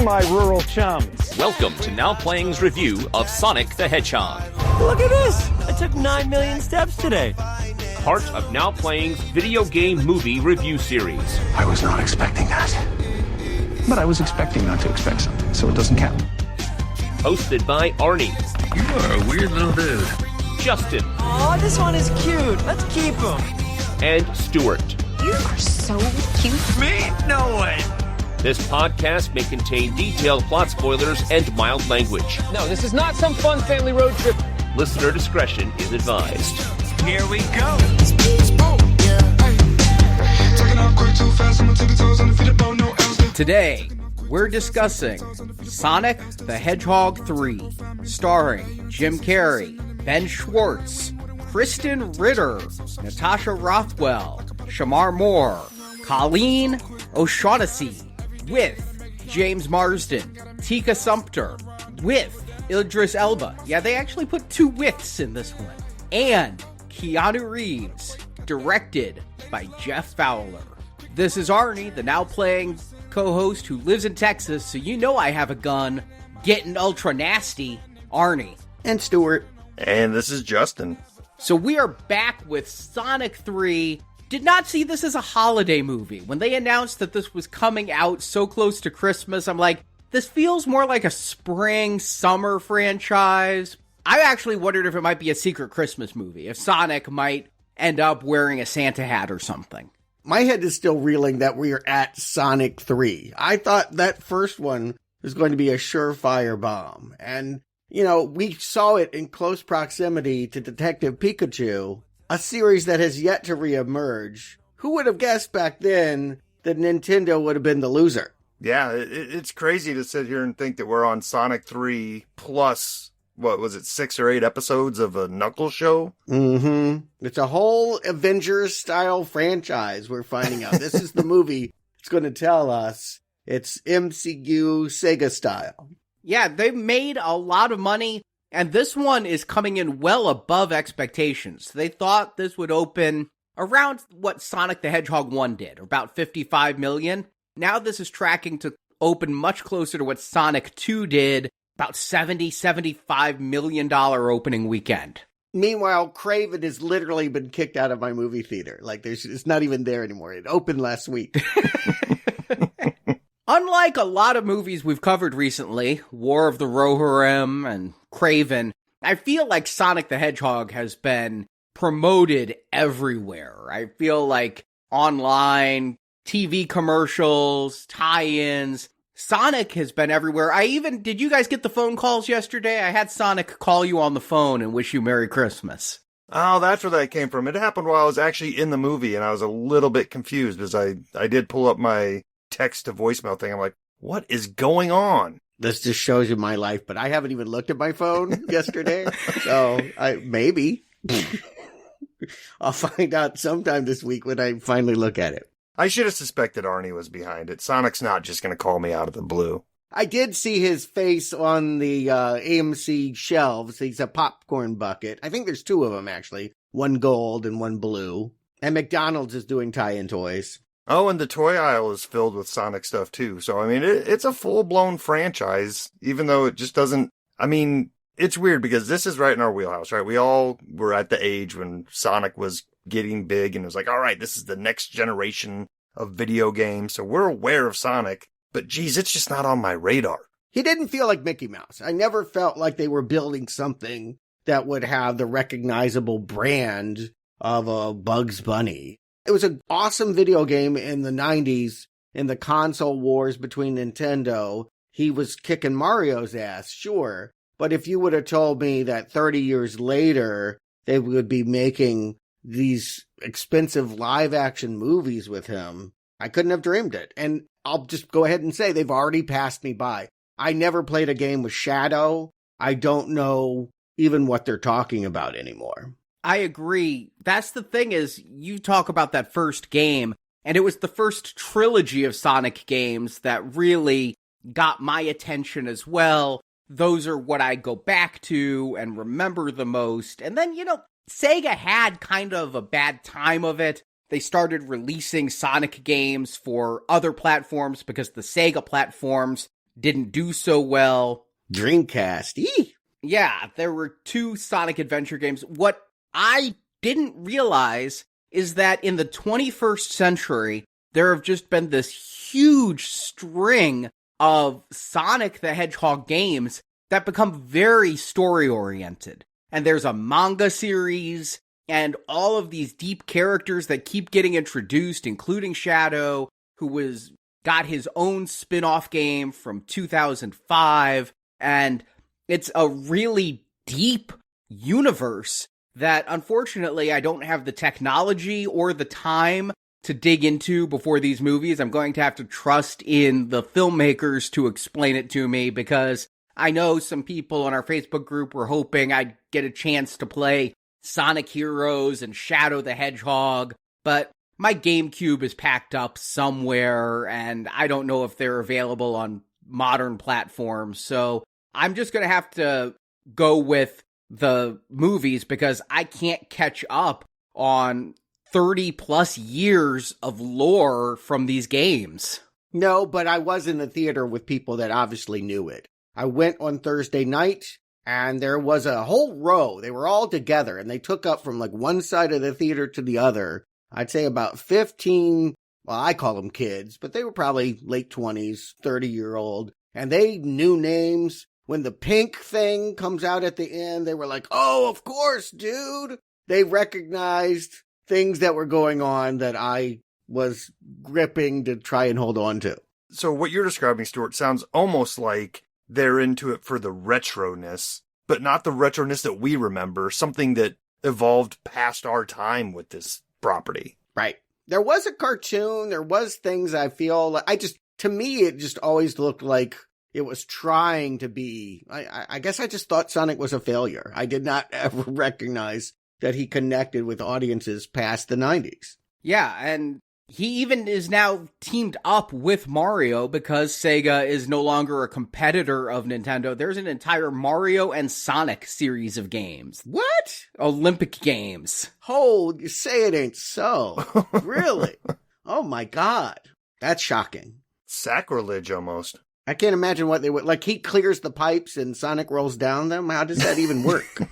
my rural chums. Welcome to Now Playing's review of Sonic the Hedgehog. Look at this! I took 9 million steps today. Part of Now Playing's video game movie review series. I was not expecting that. But I was expecting not to expect something, so it doesn't count. Hosted by Arnie. You are a weird little dude. Justin. Oh, this one is cute. Let's keep him. And Stuart. You are so cute. Me? No way. This podcast may contain detailed plot spoilers and mild language. No, this is not some fun family road trip. Listener discretion is advised. Here we go. Today, we're discussing Sonic the Hedgehog 3, starring Jim Carrey, Ben Schwartz, Kristen Ritter, Natasha Rothwell, Shamar Moore, Colleen O'Shaughnessey, with James Marsden, Tika Sumpter, with Idris Elba. Yeah, they actually put 2 withs in this one. And Keanu Reeves, directed by Jeff Fowler. This is Arnie, the Now Playing co-host who lives in Texas, so you know I have a gun, getting ultra nasty, Arnie. And Stuart. And this is Justin. So we are back with Sonic 3. Did not see this as a holiday movie. When they announced that this was coming out so close to Christmas, I'm like, this feels more like a spring, summer franchise. I actually wondered if it might be a secret Christmas movie, if Sonic might end up wearing a Santa hat or something. My head is still reeling that we are at Sonic 3. I thought that first one was going to be a surefire bomb. And, you know, we saw it in close proximity to Detective Pikachu, a series that has yet to reemerge. Who would have guessed back then that Nintendo would have been the loser? Yeah, it's crazy to sit here and think that we're on Sonic 3 plus, what was it, 6 or 8 episodes of a Knuckles show? Mm-hmm. It's a whole Avengers-style franchise we're finding out. This is the movie it's going to tell us. It's MCU Sega style. Yeah, they made a lot of money. And this one is coming in well above expectations. They thought this would open around what Sonic the Hedgehog 1 did, about $55 million. Now this is tracking to open much closer to what Sonic 2 did, about $75 million opening weekend. Meanwhile, Craven has literally been kicked out of my movie theater. Like, it's not even there anymore. It opened last week. Unlike a lot of movies we've covered recently, War of the Rohirrim and Craven, I feel like Sonic the Hedgehog has been promoted everywhere. I feel like online, TV commercials, tie-ins, Sonic has been everywhere. Did you guys get the phone calls yesterday? I had Sonic call you on the phone and wish you Merry Christmas. Oh, that's where that came from. It happened while I was actually in the movie, and I was a little bit confused because I did pull up my text to voicemail thing. I'm like, what is going on? This just shows you my life, but I haven't even looked at my phone yesterday. So maybe I'll find out sometime this week when I finally look at it. I should have suspected Arnie was behind it. Sonic's not just going to call me out of the blue. I did see his face on the AMC shelves. He's a popcorn bucket. I think there's 2 of them, actually. One gold and one blue. And McDonald's is doing tie-in toys. Oh, and the toy aisle is filled with Sonic stuff, too. So, I mean, it's a full-blown franchise, even though it just doesn't... I mean, it's weird because this is right in our wheelhouse, right? We all were at the age when Sonic was getting big and it was like, all right, this is the next generation of video games. So we're aware of Sonic, but geez, it's just not on my radar. He didn't feel like Mickey Mouse. I never felt like they were building something that would have the recognizable brand of a Bugs Bunny. It was an awesome video game in the 90s, in the console wars between Nintendo. He was kicking Mario's ass, sure. But if you would have told me that 30 years later, they would be making these expensive live-action movies with him, I couldn't have dreamed it. And I'll just go ahead and say they've already passed me by. I never played a game with Shadow. I don't know even what they're talking about anymore. I agree. That's the thing is, you talk about that first game, and it was the first trilogy of Sonic games that really got my attention as well. Those are what I go back to and remember the most. And then, Sega had kind of a bad time of it. They started releasing Sonic games for other platforms because the Sega platforms didn't do so well. Dreamcast. Eee! Yeah, there were 2 Sonic Adventure games. What I didn't realize is that in the 21st century, there have just been this huge string of Sonic the Hedgehog games that become very story-oriented. And there's a manga series, and all of these deep characters that keep getting introduced, including Shadow, who got his own spin-off game from 2005, and it's a really deep universe that, unfortunately, I don't have the technology or the time to dig into before these movies. I'm going to have to trust in the filmmakers to explain it to me, because I know some people on our Facebook group were hoping I'd get a chance to play Sonic Heroes and Shadow the Hedgehog, but my GameCube is packed up somewhere, and I don't know if they're available on modern platforms, so I'm just going to have to go with the movies, because I can't catch up on 30 plus years of lore from these games. No, but I was in the theater with people that obviously knew it. I went on Thursday night, and there was a whole row. They were all together, and they took up from like one side of the theater to the other. I'd say about 15, well, I call them kids, but they were probably late 20s, 30-year-old, and they knew names. When the pink thing comes out at the end, they were like, oh, of course, dude. They recognized things that were going on that I was gripping to try and hold on to. So what you're describing, Stuart, sounds almost like they're into it for the retroness, but not the retroness that we remember, something that evolved past our time with this property. Right. There was a cartoon. There was things I feel like to me, it just always looked like it was trying to be, I guess I just thought Sonic was a failure. I did not ever recognize that he connected with audiences past the 90s. Yeah, and he even is now teamed up with Mario because Sega is no longer a competitor of Nintendo. There's an entire Mario and Sonic series of games. What? Olympic Games. Oh, you say it ain't so. Really? Oh my God. That's shocking. Sacrilege almost. I can't imagine what they would, like he clears the pipes and Sonic rolls down them. How does that even work?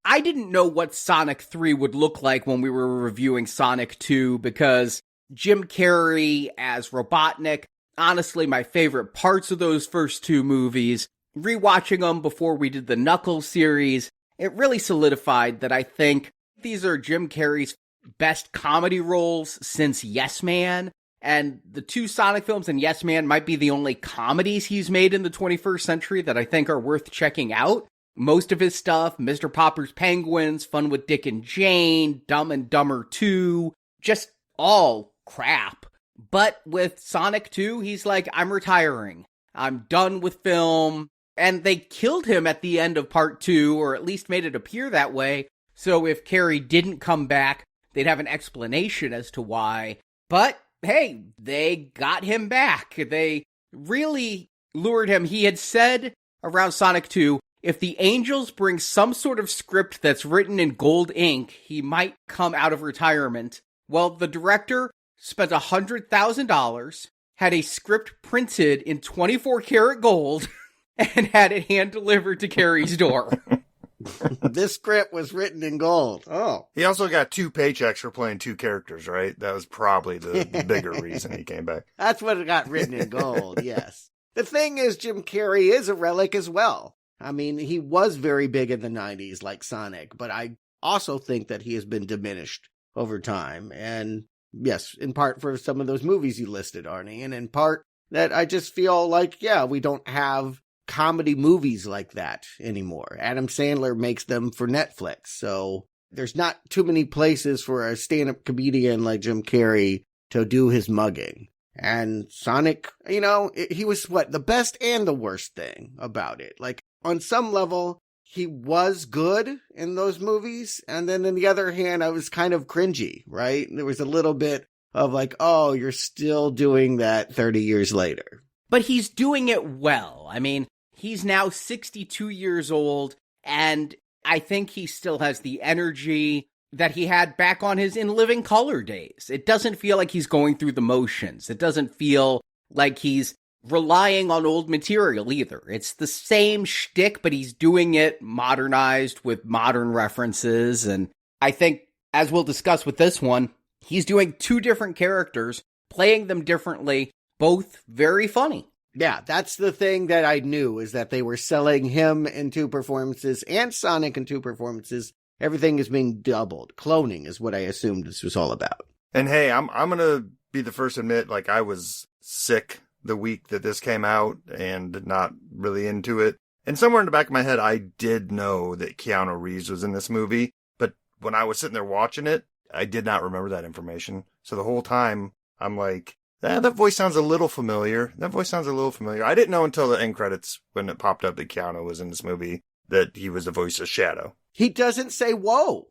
I didn't know what Sonic 3 would look like when we were reviewing Sonic 2 because Jim Carrey as Robotnik, honestly my favorite parts of those first 2 movies. Rewatching them before we did the Knuckles series, it really solidified that I think these are Jim Carrey's best comedy roles since Yes Man. And the 2 Sonic films and Yes Man might be the only comedies he's made in the 21st century that I think are worth checking out. Most of his stuff, Mr. Popper's Penguins, Fun with Dick and Jane, Dumb and Dumber 2, just all crap. But with Sonic 2, he's like, I'm retiring. I'm done with film. And they killed him at the end of part 2, or at least made it appear that way. So if Carrey didn't come back, they'd have an explanation as to why. But hey, they got him back. They really lured him. He had said around Sonic 2, if the Angels bring some sort of script that's written in gold ink, he might come out of retirement. Well, the director spent $100,000, had a script printed in 24 karat gold, and had it hand-delivered to Carrey's door. This script was written in gold. Oh. He also got 2 paychecks for playing 2 characters, right? That was probably the bigger reason he came back. That's what it got written in gold, yes. The thing is, Jim Carrey is a relic as well. I mean, he was very big in the 90s like Sonic, but I also think that he has been diminished over time. And yes, in part for some of those movies you listed, Arnie, and in part that I just feel like, yeah, we don't have comedy movies like that anymore. Adam Sandler makes them for Netflix, so there's not too many places for a stand-up comedian like Jim Carrey to do his mugging. And Sonic, you know, he was the best and the worst thing about it. Like, on some level, he was good in those movies, and then on the other hand, I was kind of cringy, right? There was a little bit of like, oh, you're still doing that 30 years later. But he's doing it well. I mean, he's now 62 years old, and I think he still has the energy that he had back on his In Living Color days. It doesn't feel like he's going through the motions. It doesn't feel like he's relying on old material either. It's the same shtick, but he's doing it modernized with modern references. And I think, as we'll discuss with this one, he's doing two different characters, playing them differently, both very funny. Yeah, that's the thing that I knew, is that they were selling him in two performances and Sonic in two performances. Everything is being doubled. Cloning is what I assumed this was all about. And hey, I'm going to be the first to admit, like, I was sick the week that this came out and not really into it. And somewhere in the back of my head, I did know that Keanu Reeves was in this movie. But when I was sitting there watching it, I did not remember that information. So the whole time, I'm like, that voice sounds a little familiar. I didn't know until the end credits, when it popped up that Keanu was in this movie, that he was the voice of Shadow. He doesn't say whoa.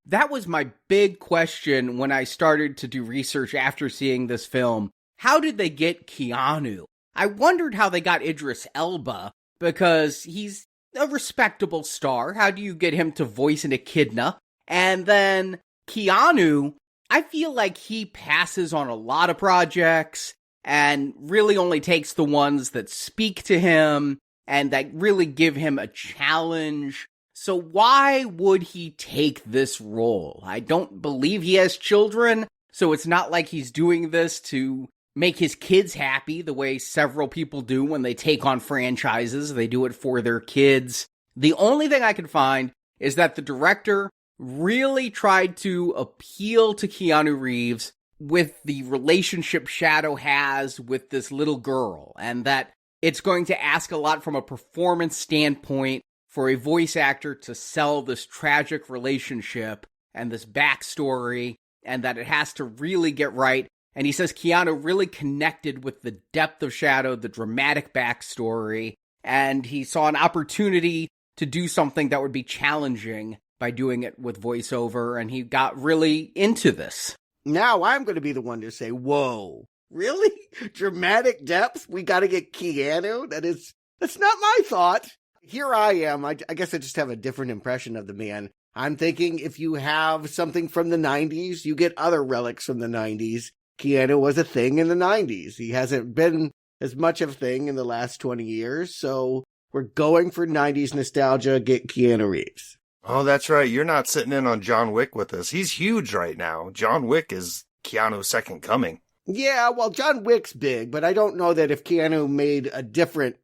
That was my big question when I started to do research after seeing this film. How did they get Keanu? I wondered how they got Idris Elba, because he's a respectable star. How do you get him to voice an echidna? And then Keanu, I feel like he passes on a lot of projects and really only takes the ones that speak to him and that really give him a challenge. So why would he take this role? I don't believe he has children, so it's not like he's doing this to make his kids happy the way several people do when they take on franchises. They do it for their kids. The only thing I can find is that the director really tried to appeal to Keanu Reeves with the relationship Shadow has with this little girl, and that it's going to ask a lot from a performance standpoint for a voice actor to sell this tragic relationship and this backstory, and that it has to really get right. And he says Keanu really connected with the depth of Shadow, the dramatic backstory, and he saw an opportunity to do something that would be challenging by doing it with voiceover, and he got really into this. Now I'm going to be the one to say, whoa, really? Dramatic depth? We got to get Keanu? That's not my thought. Here I am. I guess I just have a different impression of the man. I'm thinking if you have something from the 90s, you get other relics from the 90s. Keanu was a thing in the 90s. He hasn't been as much of a thing in the last 20 years, so we're going for 90s nostalgia, get Keanu Reeves. Oh, that's right. You're not sitting in on John Wick with us. He's huge right now. John Wick is Keanu's second coming. Yeah, well, John Wick's big, but I don't know that if Keanu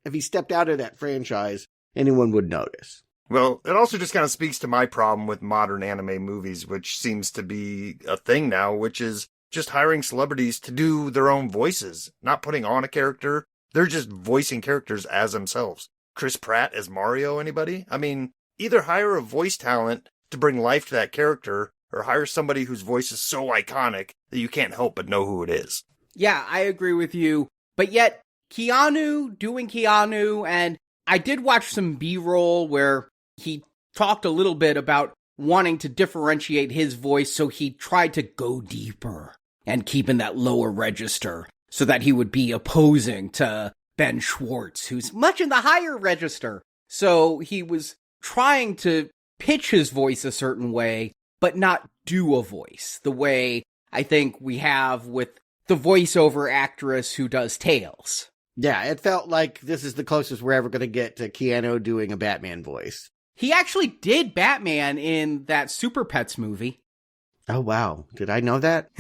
if he stepped out of that franchise, anyone would notice. Well, it also just kind of speaks to my problem with modern anime movies, which seems to be a thing now, which is just hiring celebrities to do their own voices, not putting on a character. They're just voicing characters as themselves. Chris Pratt as Mario, anybody? I mean, either hire a voice talent to bring life to that character, or hire somebody whose voice is so iconic that you can't help but know who it is. Yeah, I agree with you. But yet, Keanu doing Keanu, and I did watch some B-roll where he talked a little bit about wanting to differentiate his voice, so he tried to go deeper and keep in that lower register so that he would be opposing to Ben Schwartz, who's much in the higher register. So he was trying to pitch his voice a certain way, but not do a voice the way I think we have with the voiceover actress who does Tails. Yeah, it felt like this is the closest we're ever going to get to Keanu doing a Batman voice. He actually did Batman in that Super Pets movie. Oh, wow. Did I know that?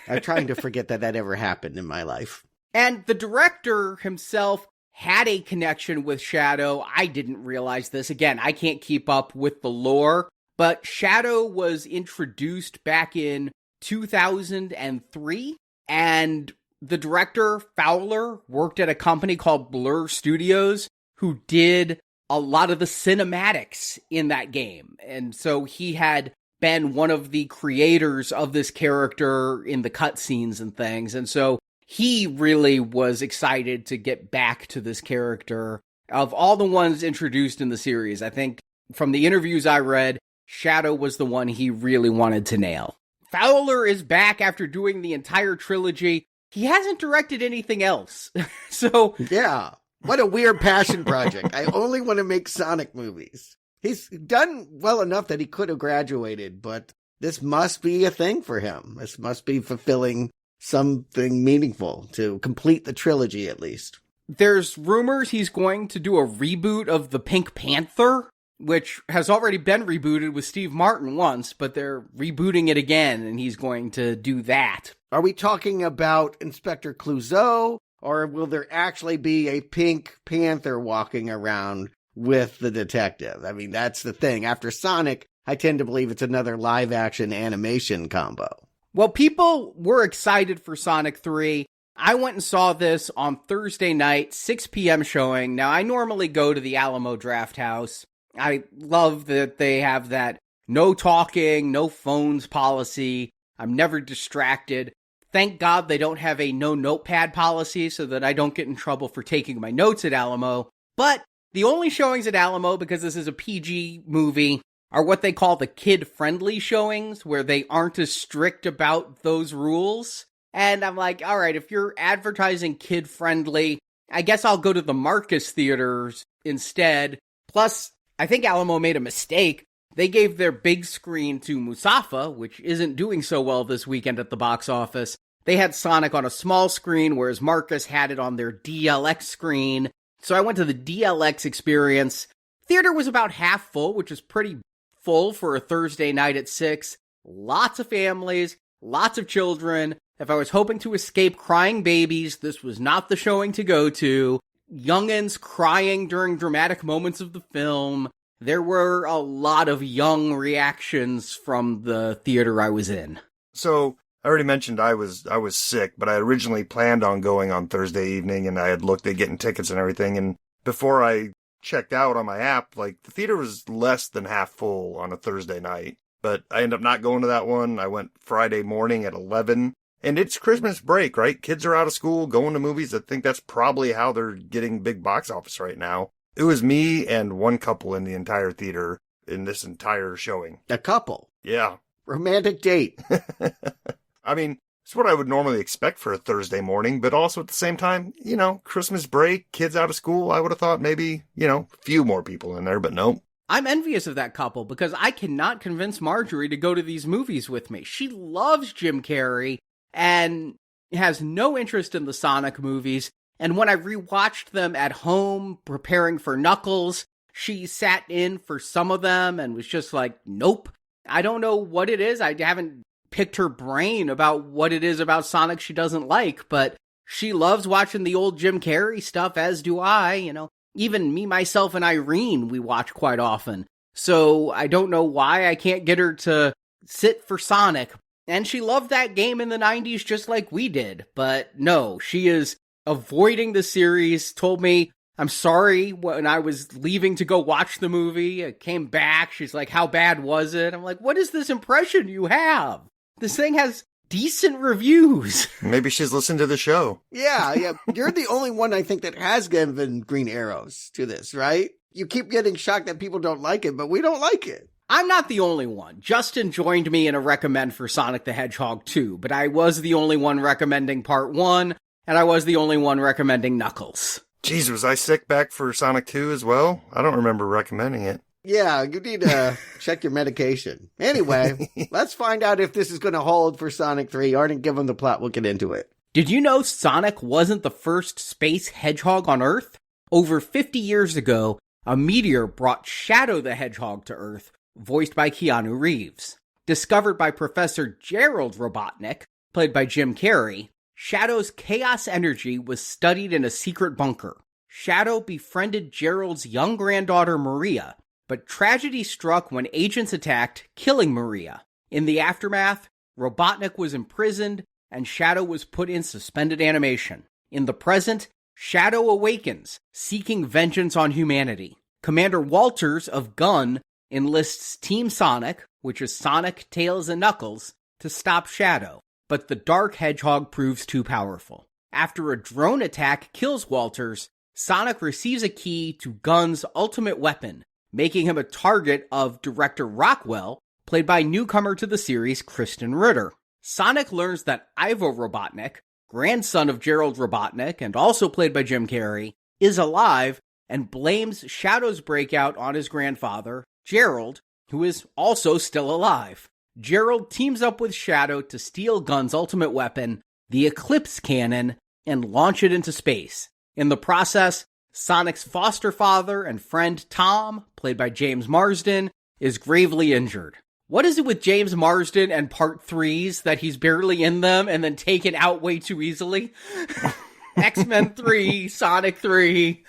I'm trying to forget that ever happened in my life. And the director himself had a connection with Shadow. I didn't realize this. Again, I can't keep up with the lore, but Shadow was introduced back in 2003, and the director, Fowler, worked at a company called Blur Studios, who did a lot of the cinematics in that game. And so he had been one of the creators of this character in the cutscenes and things. And so he really was excited to get back to this character. Of all the ones introduced in the series, I think from the interviews I read, Shadow was the one he really wanted to nail. Fowler is back after doing the entire trilogy. He hasn't directed anything else. So yeah, what a weird passion project. I only want to make Sonic movies. He's done well enough that he could have graduated, but this must be a thing for him. This must be fulfilling something meaningful to complete the trilogy at least. There's rumors he's going to do a reboot of the Pink Panther, which has already been rebooted with Steve Martin once, but they're rebooting it again, and he's going to do that. Are we talking about Inspector Clouseau, or will there actually be a Pink Panther walking around with the detective? I mean, that's the thing. After Sonic, I tend to believe it's another live-action animation combo. Well, people were excited for Sonic 3. I went and saw this on Thursday night, 6 p.m. showing. Now, I normally go to the Alamo Drafthouse. I love that they have that no talking, no phones policy. I'm never distracted. Thank God they don't have a no notepad policy so that I don't get in trouble for taking my notes at Alamo. But the only showings at Alamo, because this is a PG movie, are what they call the kid-friendly showings, where they aren't as strict about those rules. And I'm like, all right, if you're advertising kid-friendly, I guess I'll go to the Marcus theaters instead. Plus, I think Alamo made a mistake. They gave their big screen to Musafa, which isn't doing so well this weekend at the box office. They had Sonic on a small screen, whereas Marcus had it on their DLX screen. So I went to the DLX experience. Theater was about half full, which is pretty full for a Thursday night at 6. Lots of families, lots of children. If I was hoping to escape crying babies, this was not the showing to go to. Youngins crying during dramatic moments of the film. There were a lot of young reactions from the theater I was in. So, I already mentioned I was sick, but I originally planned on going on Thursday evening, and I had looked at getting tickets and everything, and before I checked out on my app, like, the theater was less than half full on a Thursday night. But I ended up not going to that one. I went Friday morning at 11. And it's Christmas break, right? Kids are out of school, going to movies. I think that's probably how they're getting big box office right now. It was me and one couple in the entire theater in this entire showing. A couple? Yeah. Romantic date. I mean, it's what I would normally expect for a Thursday morning, but also at the same time, you know, Christmas break, kids out of school. I would have thought maybe, you know, a few more people in there, but nope. I'm envious of that couple because I cannot convince Marjorie to go to these movies with me. She loves Jim Carrey and has no interest in the Sonic movies. And when I rewatched them at home, preparing for Knuckles, she sat in for some of them and was just like, nope. I don't know what it is. I haven't picked her brain about what it is about Sonic she doesn't like, but she loves watching the old Jim Carrey stuff, as do I. You know, even me, myself, and Irene, we watch quite often. So I don't know why I can't get her to sit for Sonic. And she loved that game in the 90s just like we did. But no, she is avoiding the series, told me, I'm sorry when I was leaving to go watch the movie. I came back. She's like, how bad was it? I'm like, what is this impression you have? This thing has decent reviews. Maybe she's listened to the show. Yeah. You're the only one I think that has given green arrows to this, right? You keep getting shocked that people don't like it, but we don't like it. I'm not the only one. Justin joined me in a recommend for Sonic the Hedgehog 2, but I was the only one recommending Part 1, and I was the only one recommending Knuckles. Jeez, was I sick back for Sonic 2 as well? I don't remember recommending it. Yeah, you need to check your medication. Anyway, let's find out if this is going to hold for Sonic 3. Arden, give them the plot. We'll get into it. Did you know Sonic wasn't the first space hedgehog on Earth? Over 50 years ago, a meteor brought Shadow the Hedgehog to Earth, voiced by Keanu Reeves. Discovered by Professor Gerald Robotnik, played by Jim Carrey, Shadow's chaos energy was studied in a secret bunker. Shadow befriended Gerald's young granddaughter Maria, but tragedy struck when agents attacked, killing Maria. In the aftermath, Robotnik was imprisoned, and Shadow was put in suspended animation. In the present, Shadow awakens, seeking vengeance on humanity. Commander Walters of Gun enlists Team Sonic, which is Sonic, Tails, and Knuckles, to stop Shadow. But the Dark Hedgehog proves too powerful. After a drone attack kills Walters, Sonic receives a key to Gun's ultimate weapon, making him a target of Director Rockwell, played by newcomer to the series Kristen Ritter. Sonic learns that Ivo Robotnik, grandson of Gerald Robotnik and also played by Jim Carrey, is alive and blames Shadow's breakout on his grandfather, Gerald, who is also still alive. Gerald teams up with Shadow to steal Gun's ultimate weapon, the Eclipse cannon, and launch it into space. In the process, Sonic's foster father and friend Tom, played by James Marsden, is gravely injured. What is it with James Marsden and Part 3s that he's barely in them and then taken out way too easily? X-Men 3, Sonic 3.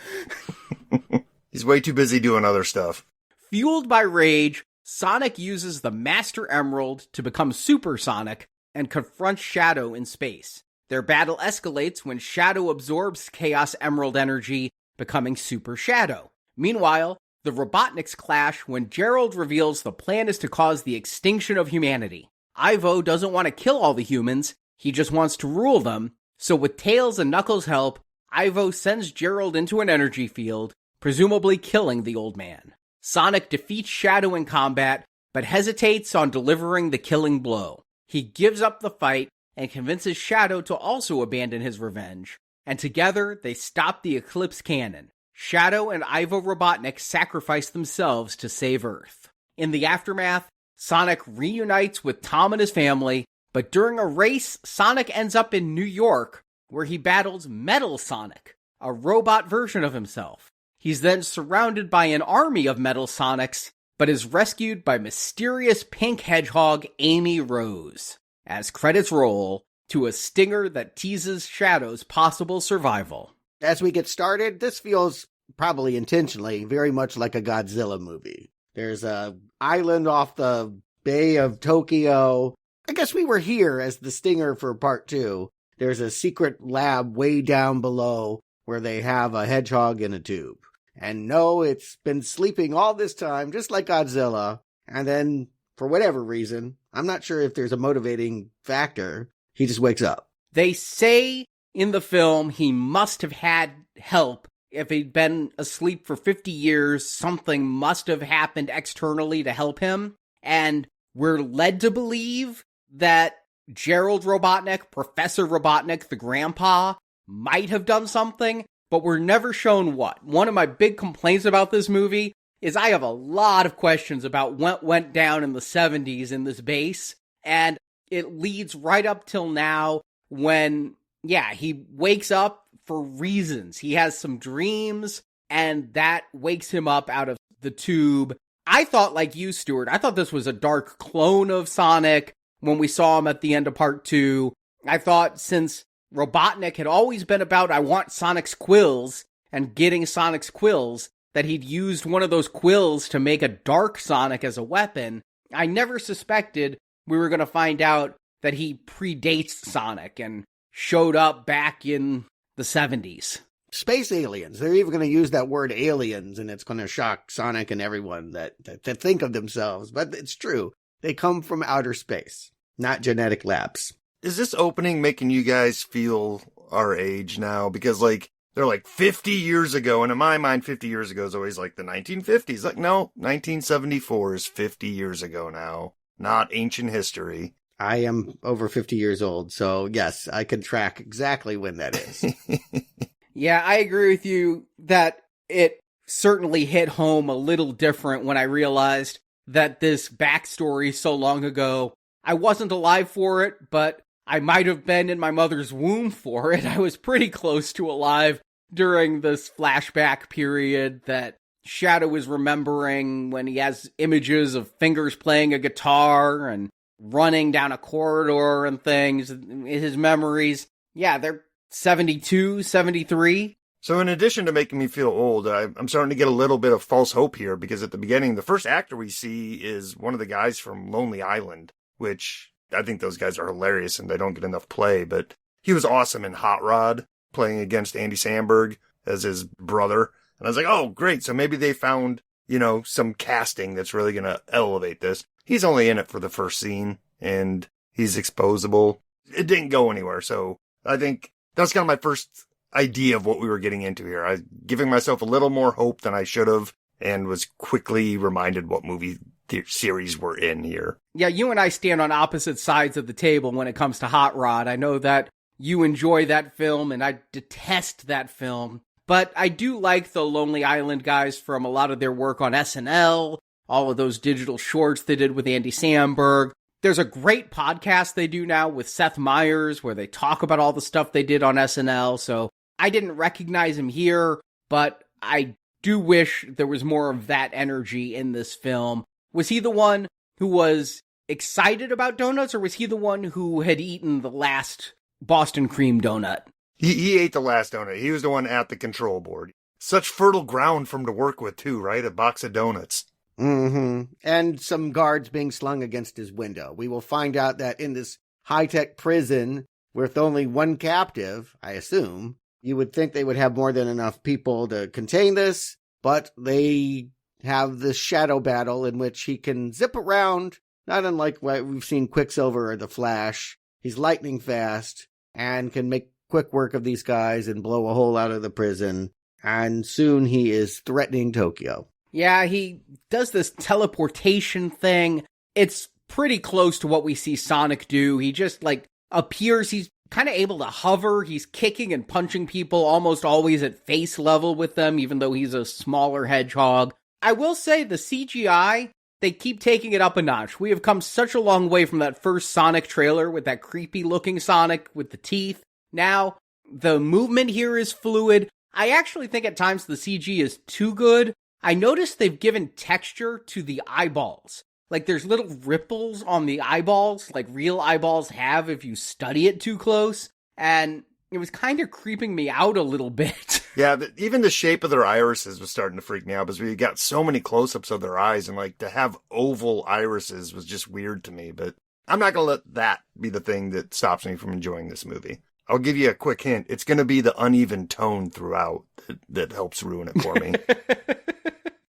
He's way too busy doing other stuff. Fueled by rage, Sonic uses the Master Emerald to become Super Sonic and confronts Shadow in space. Their battle escalates when Shadow absorbs Chaos Emerald energy, becoming Super Shadow. Meanwhile, the Robotniks clash when Gerald reveals the plan is to cause the extinction of humanity. Ivo doesn't want to kill all the humans, he just wants to rule them, so with Tails and Knuckles' help, Ivo sends Gerald into an energy field, presumably killing the old man. Sonic defeats Shadow in combat, but hesitates on delivering the killing blow. He gives up the fight and convinces Shadow to also abandon his revenge, and together they stop the Eclipse cannon. Shadow and Ivo Robotnik sacrifice themselves to save Earth. In the aftermath, Sonic reunites with Tom and his family, but during a race, Sonic ends up in New York, where he battles Metal Sonic, a robot version of himself. He's then surrounded by an army of Metal Sonics, but is rescued by mysterious pink hedgehog Amy Rose. As credits roll, to a stinger that teases Shadow's possible survival. As we get started, this feels, probably intentionally, very much like a Godzilla movie. There's a island off the Bay of Tokyo. I guess we were here as the stinger for part 2. There's a secret lab way down below where they have a hedgehog in a tube. And no, it's been sleeping all this time, just like Godzilla. And then, for whatever reason, I'm not sure if there's a motivating factor, he just wakes up. They say in the film he must have had help. If he'd been asleep for 50 years, something must have happened externally to help him. And we're led to believe that Gerald Robotnik, Professor Robotnik, the grandpa, might have done something, but we're never shown what. One of my big complaints about this movie is I have a lot of questions about what went down in the 70s in this base, and it leads right up till now when, he wakes up for reasons. He has some dreams, and that wakes him up out of the tube. I thought, like you, Stuart, I thought this was a dark clone of Sonic when we saw him at the end of part 2. I thought since Robotnik had always been about, I want Sonic's quills, and getting Sonic's quills, that he'd used one of those quills to make a dark Sonic as a weapon. I never suspected we were going to find out that he predates Sonic and showed up back in the 70s. Space aliens. They're even going to use that word aliens, and it's going to shock Sonic and everyone that think of themselves. But it's true. They come from outer space, not genetic labs. Is this opening making you guys feel our age now? Because, they're 50 years ago, and in my mind, 50 years ago is always the 1950s. No, 1974 is 50 years ago now, not ancient history. I am over 50 years old, so yes, I can track exactly when that is. Yeah, I agree with you that it certainly hit home a little different when I realized that this backstory so long ago, I wasn't alive for it, but I might have been in my mother's womb for it. I was pretty close to alive during this flashback period that Shadow is remembering when he has images of fingers playing a guitar and running down a corridor and things. His memories, they're 72, 73. So in addition to making me feel old, I'm starting to get a little bit of false hope here, because at the beginning, the first actor we see is one of the guys from Lonely Island, which I think those guys are hilarious and they don't get enough play, but he was awesome in Hot Rod, playing against Andy Samberg as his brother. And I was like, oh, great. So maybe they found, some casting that's really going to elevate this. He's only in it for the first scene, and he's exposable. It didn't go anywhere, so I think that's kind of my first idea of what we were getting into here. I was giving myself a little more hope than I should have, and was quickly reminded what movie series we're in here. Yeah, you and I stand on opposite sides of the table when it comes to Hot Rod. I know that you enjoy that film, and I detest that film. But I do like the Lonely Island guys from a lot of their work on SNL, all of those digital shorts they did with Andy Samberg. There's a great podcast they do now with Seth Meyers where they talk about all the stuff they did on SNL, so I didn't recognize him here, but I do wish there was more of that energy in this film. Was he the one who was excited about donuts, or was he the one who had eaten the last Boston cream donut? He ate the last donut. He was the one at the control board. Such fertile ground for him to work with, too, right? A box of donuts. Mm-hmm. And some guards being slung against his window. We will find out that in this high-tech prison with only one captive, I assume, you would think they would have more than enough people to contain this, but they have this shadow battle in which he can zip around, not unlike what we've seen Quicksilver or the Flash. He's lightning fast and can make quick work of these guys and blow a hole out of the prison, and soon he is threatening Tokyo. Yeah, he does this teleportation thing. It's pretty close to what we see Sonic do. He just, appears. He's kind of able to hover. He's kicking and punching people almost always at face level with them, even though he's a smaller hedgehog. I will say the CGI, they keep taking it up a notch. We have come such a long way from that first Sonic trailer with that creepy-looking Sonic with the teeth. Now, the movement here is fluid. I actually think at times the CG is too good. I noticed they've given texture to the eyeballs. There's little ripples on the eyeballs, like real eyeballs have if you study it too close. And it was kind of creeping me out a little bit. Yeah, even the shape of their irises was starting to freak me out because we got so many close-ups of their eyes, and to have oval irises was just weird to me. But I'm not going to let that be the thing that stops me from enjoying this movie. I'll give you a quick hint. It's going to be the uneven tone throughout that helps ruin it for me.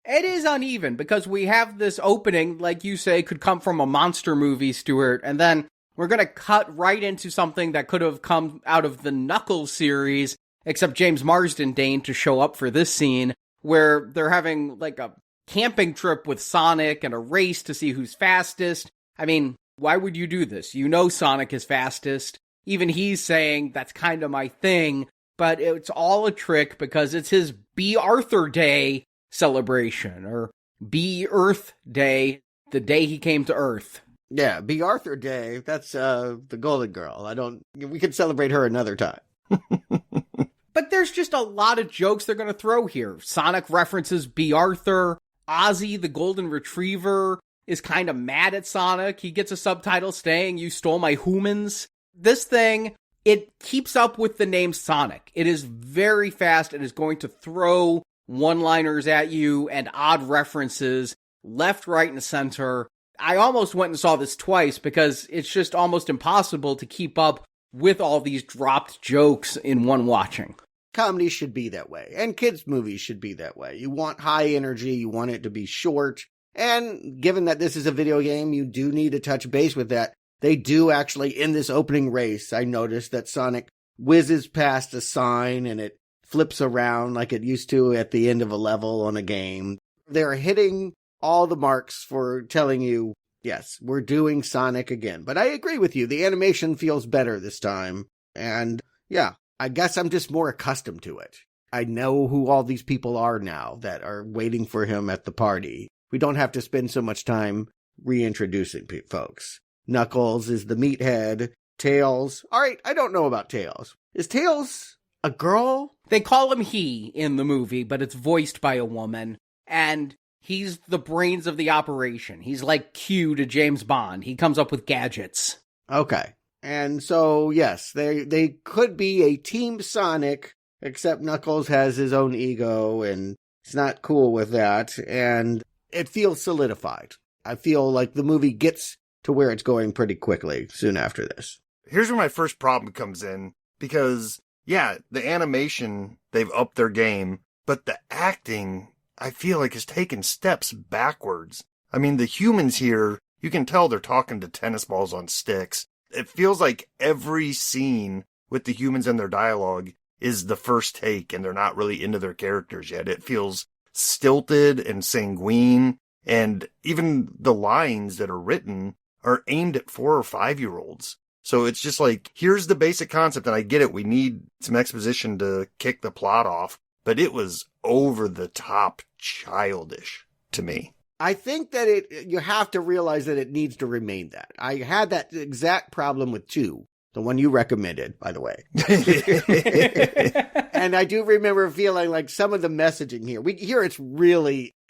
It is uneven because we have this opening, like you say, could come from a monster movie, Stuart, and then we're going to cut right into something that could have come out of the Knuckles series, except James Marsden deigned to show up for this scene, where they're having a camping trip with Sonic and a race to see who's fastest. I mean, why would you do this? You know Sonic is fastest. Even he's saying that's kind of my thing, but it's all a trick because it's his B. Arthur Day celebration, or B. Earth Day, the day he came to Earth. Yeah, B. Arthur Day, that's the Golden Girl. We could celebrate her another time. But there's just a lot of jokes they're going to throw here. Sonic references B. Arthur. Ozzy, the Golden Retriever, is kind of mad at Sonic. He gets a subtitle saying, "You stole my humans." This thing, it keeps up with the name Sonic. It is very fast. It is going to throw one-liners at you and odd references left, right, and center. I almost went and saw this twice because it's just almost impossible to keep up with all these dropped jokes in one watching. Comedy should be that way, and kids' movies should be that way. You want high energy, you want it to be short, and given that this is a video game, you do need to touch base with that. They do actually, in this opening race, I noticed that Sonic whizzes past a sign and it flips around like it used to at the end of a level on a game. They're hitting all the marks for telling you, yes, we're doing Sonic again. But I agree with you, the animation feels better this time. And yeah, I guess I'm just more accustomed to it. I know who all these people are now that are waiting for him at the party. We don't have to spend so much time reintroducing folks. Knuckles is the meathead. Tails. All right, I don't know about Tails. Is Tails a girl? They call him he in the movie, but it's voiced by a woman. And he's the brains of the operation. He's like Q to James Bond. He comes up with gadgets. Okay. And so, yes, they could be a Team Sonic, except Knuckles has his own ego, and he's not cool with that. And it feels solidified. I feel like the movie gets to where it's going pretty quickly soon after this. Here's where my first problem comes in, because, yeah, the animation, they've upped their game, but the acting, I feel like, has taken steps backwards. I mean, the humans here, you can tell they're talking to tennis balls on sticks. It feels like every scene with the humans and their dialogue is the first take, and they're not really into their characters yet. It feels stilted and sanguine, and even the lines that are written are aimed at 4 or 5-year-olds. So it's just like, here's the basic concept, and I get it, we need some exposition to kick the plot off, but it was over the top childish to me. I think that you have to realize that it needs to remain that. I had that exact problem with 2, the one you recommended, by the way. And I do remember feeling like some of the messaging here,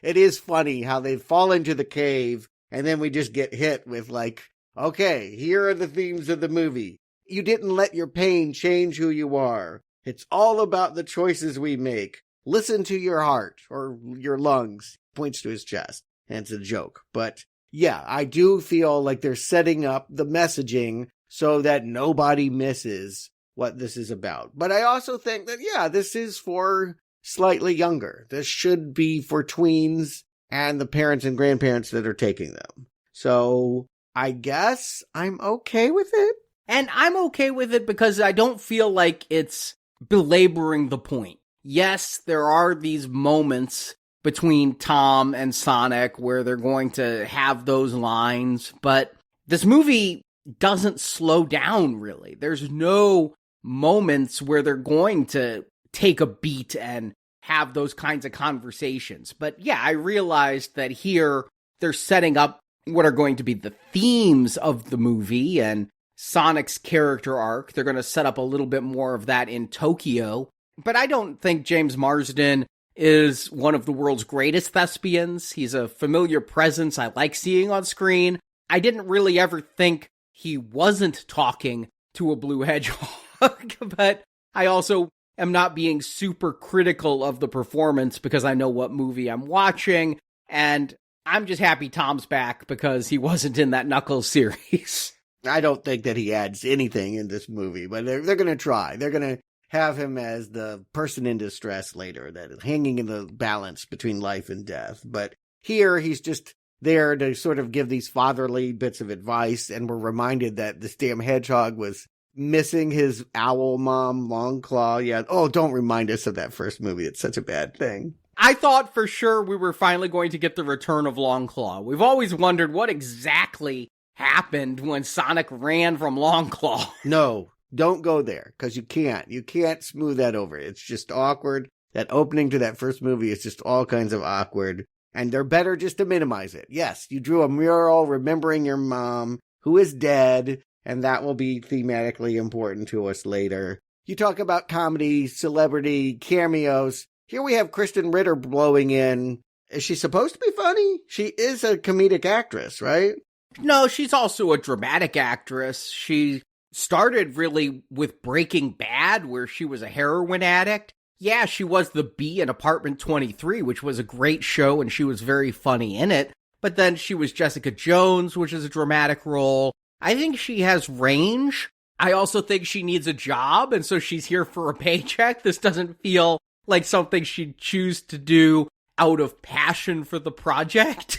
it is funny how they fall into the cave and then we just get hit with like, okay, here are the themes of the movie. You didn't let your pain change who you are. It's all about the choices we make. Listen to your heart or your lungs. Points to his chest. And it's a joke. But yeah, I do feel like they're setting up the messaging so that nobody misses what this is about. But I also think that, yeah, this is for slightly younger. This should be for tweens and the parents and grandparents that are taking them. So I guess I'm okay with it. And I'm okay with it because I don't feel like it's belaboring the point. Yes, there are these moments between Tom and Sonic where they're going to have those lines, but this movie doesn't slow down, really. There's no moments where they're going to take a beat and have those kinds of conversations. But yeah, I realized that here they're setting up what are going to be the themes of the movie and Sonic's character arc. They're going to set up a little bit more of that in Tokyo. But I don't think James Marsden is one of the world's greatest thespians. He's a familiar presence I like seeing on screen. I didn't really ever think he wasn't talking to a blue hedgehog, but I also am not being super critical of the performance because I know what movie I'm watching, and I'm just happy Tom's back because he wasn't in that Knuckles series. I don't think that he adds anything in this movie, but they're going to try. They're going to have him as the person in distress later, that is hanging in the balance between life and death. But here he's just there to sort of give these fatherly bits of advice, and we're reminded that this damn hedgehog was missing his owl mom, Longclaw. Yeah. Oh, don't remind us of that first movie. It's such a bad thing. I thought for sure we were finally going to get the return of Longclaw. We've always wondered what exactly happened when Sonic ran from Longclaw. No, don't go there, because you can't. You can't smooth that over. It's just awkward. That opening to that first movie is just all kinds of awkward, and they're better just to minimize it. Yes, you drew a mural remembering your mom, who is dead, and that will be thematically important to us later. You talk about comedy, celebrity, cameos. Here we have Kristen Ritter blowing in. Is she supposed to be funny? She is a comedic actress, right? No, she's also a dramatic actress. She started really with Breaking Bad, where she was a heroin addict. Yeah, she was the bee in Apartment 23, which was a great show, and she was very funny in it. But then she was Jessica Jones, which is a dramatic role. I think she has range. I also think she needs a job, and so she's here for a paycheck. This doesn't feel like something she'd choose to do out of passion for the project.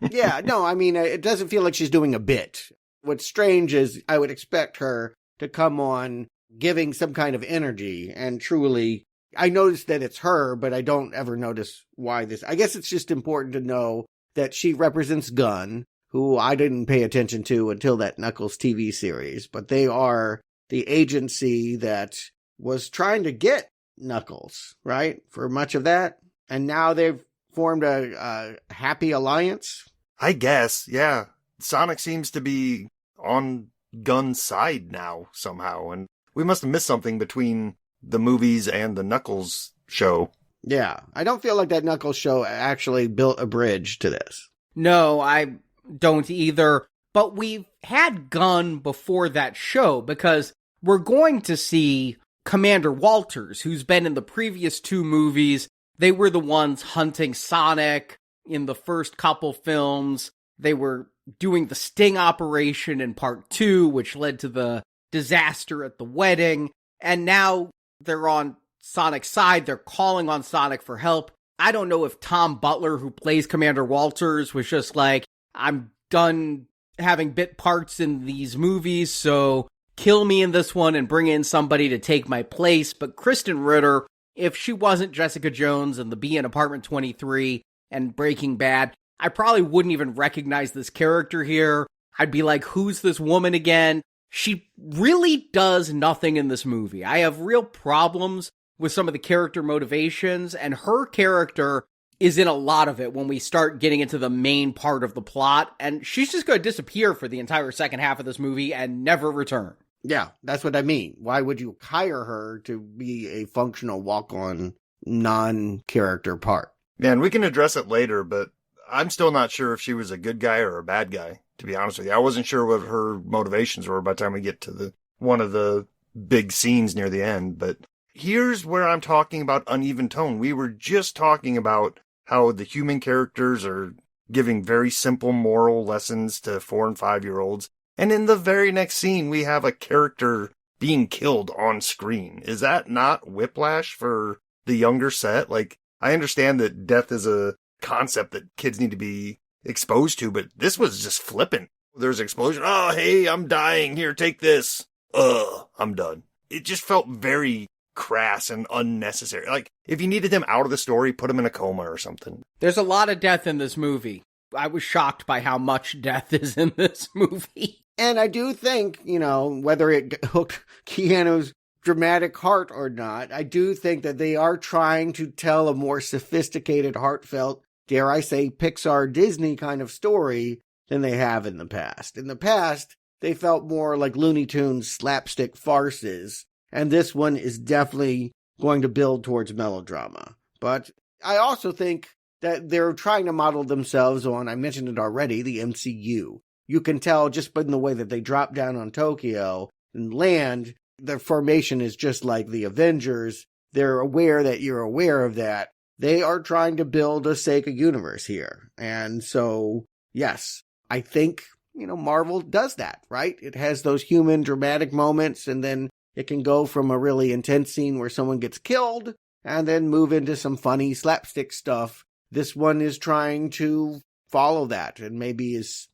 Yeah, no, I mean, it doesn't feel like she's doing a bit. What's strange is I would expect her to come on giving some kind of energy, and truly, I noticed that it's her, but I don't ever notice why this. I guess it's just important to know that she represents Gunn, who I didn't pay attention to until that Knuckles TV series, but they are the agency that was trying to get Knuckles, right, for much of that, and now they've formed a happy alliance. I guess, yeah. Sonic seems to be on Gunn's side now somehow, and we must have missed something between the movies and the Knuckles show. Yeah, I don't feel like that Knuckles show actually built a bridge to this. No, I don't either. But we've had Gunn before that show, because we're going to see Commander Walters, who's been in the previous 2 movies. They were the ones hunting Sonic in the first couple films. They were doing the sting operation in part 2, which led to the disaster at the wedding. And now they're on Sonic's side. They're calling on Sonic for help. I don't know if Tom Butler, who plays Commander Walters, was just like, I'm done having bit parts in these movies, so kill me in this one and bring in somebody to take my place. But Kristen Ritter, if she wasn't Jessica Jones and the bee in Apartment 23 and Breaking Bad, I probably wouldn't even recognize this character here. I'd be like, who's this woman again? She really does nothing in this movie. I have real problems with some of the character motivations, and her character is in a lot of it when we start getting into the main part of the plot, and she's just going to disappear for the entire second half of this movie and never return. Yeah, that's what I mean. Why would you hire her to be a functional walk-on non-character part? Man, we can address it later, but I'm still not sure if she was a good guy or a bad guy, to be honest with you. I wasn't sure what her motivations were by the time we get to one of the big scenes near the end. But here's where I'm talking about uneven tone. We were just talking about how the human characters are giving very simple moral lessons to 4 and 5-year-olds. And in the very next scene, we have a character being killed on screen. Is that not whiplash for the younger set? Like, I understand that death is a concept that kids need to be exposed to, but this was just flippant. There's an explosion. Oh, hey, I'm dying. Here, take this. I'm done. It just felt very crass and unnecessary. Like, if you needed him out of the story, put him in a coma or something. There's a lot of death in this movie. I was shocked by how much death is in this movie. And I do think, whether it hooked Keanu's dramatic heart or not, I do think that they are trying to tell a more sophisticated, heartfelt, dare I say, Pixar Disney kind of story than they have in the past. In the past, they felt more like Looney Tunes slapstick farces, and this one is definitely going to build towards melodrama. But I also think that they're trying to model themselves on, I mentioned it already, the MCU. You can tell just by the way that they drop down on Tokyo and land, their formation is just like the Avengers. They're aware that you're aware of that. They are trying to build a Sega universe here. And so, yes, I think, Marvel does that, right? It has those human dramatic moments, and then it can go from a really intense scene where someone gets killed and then move into some funny slapstick stuff. This one is trying to follow that, and maybe is,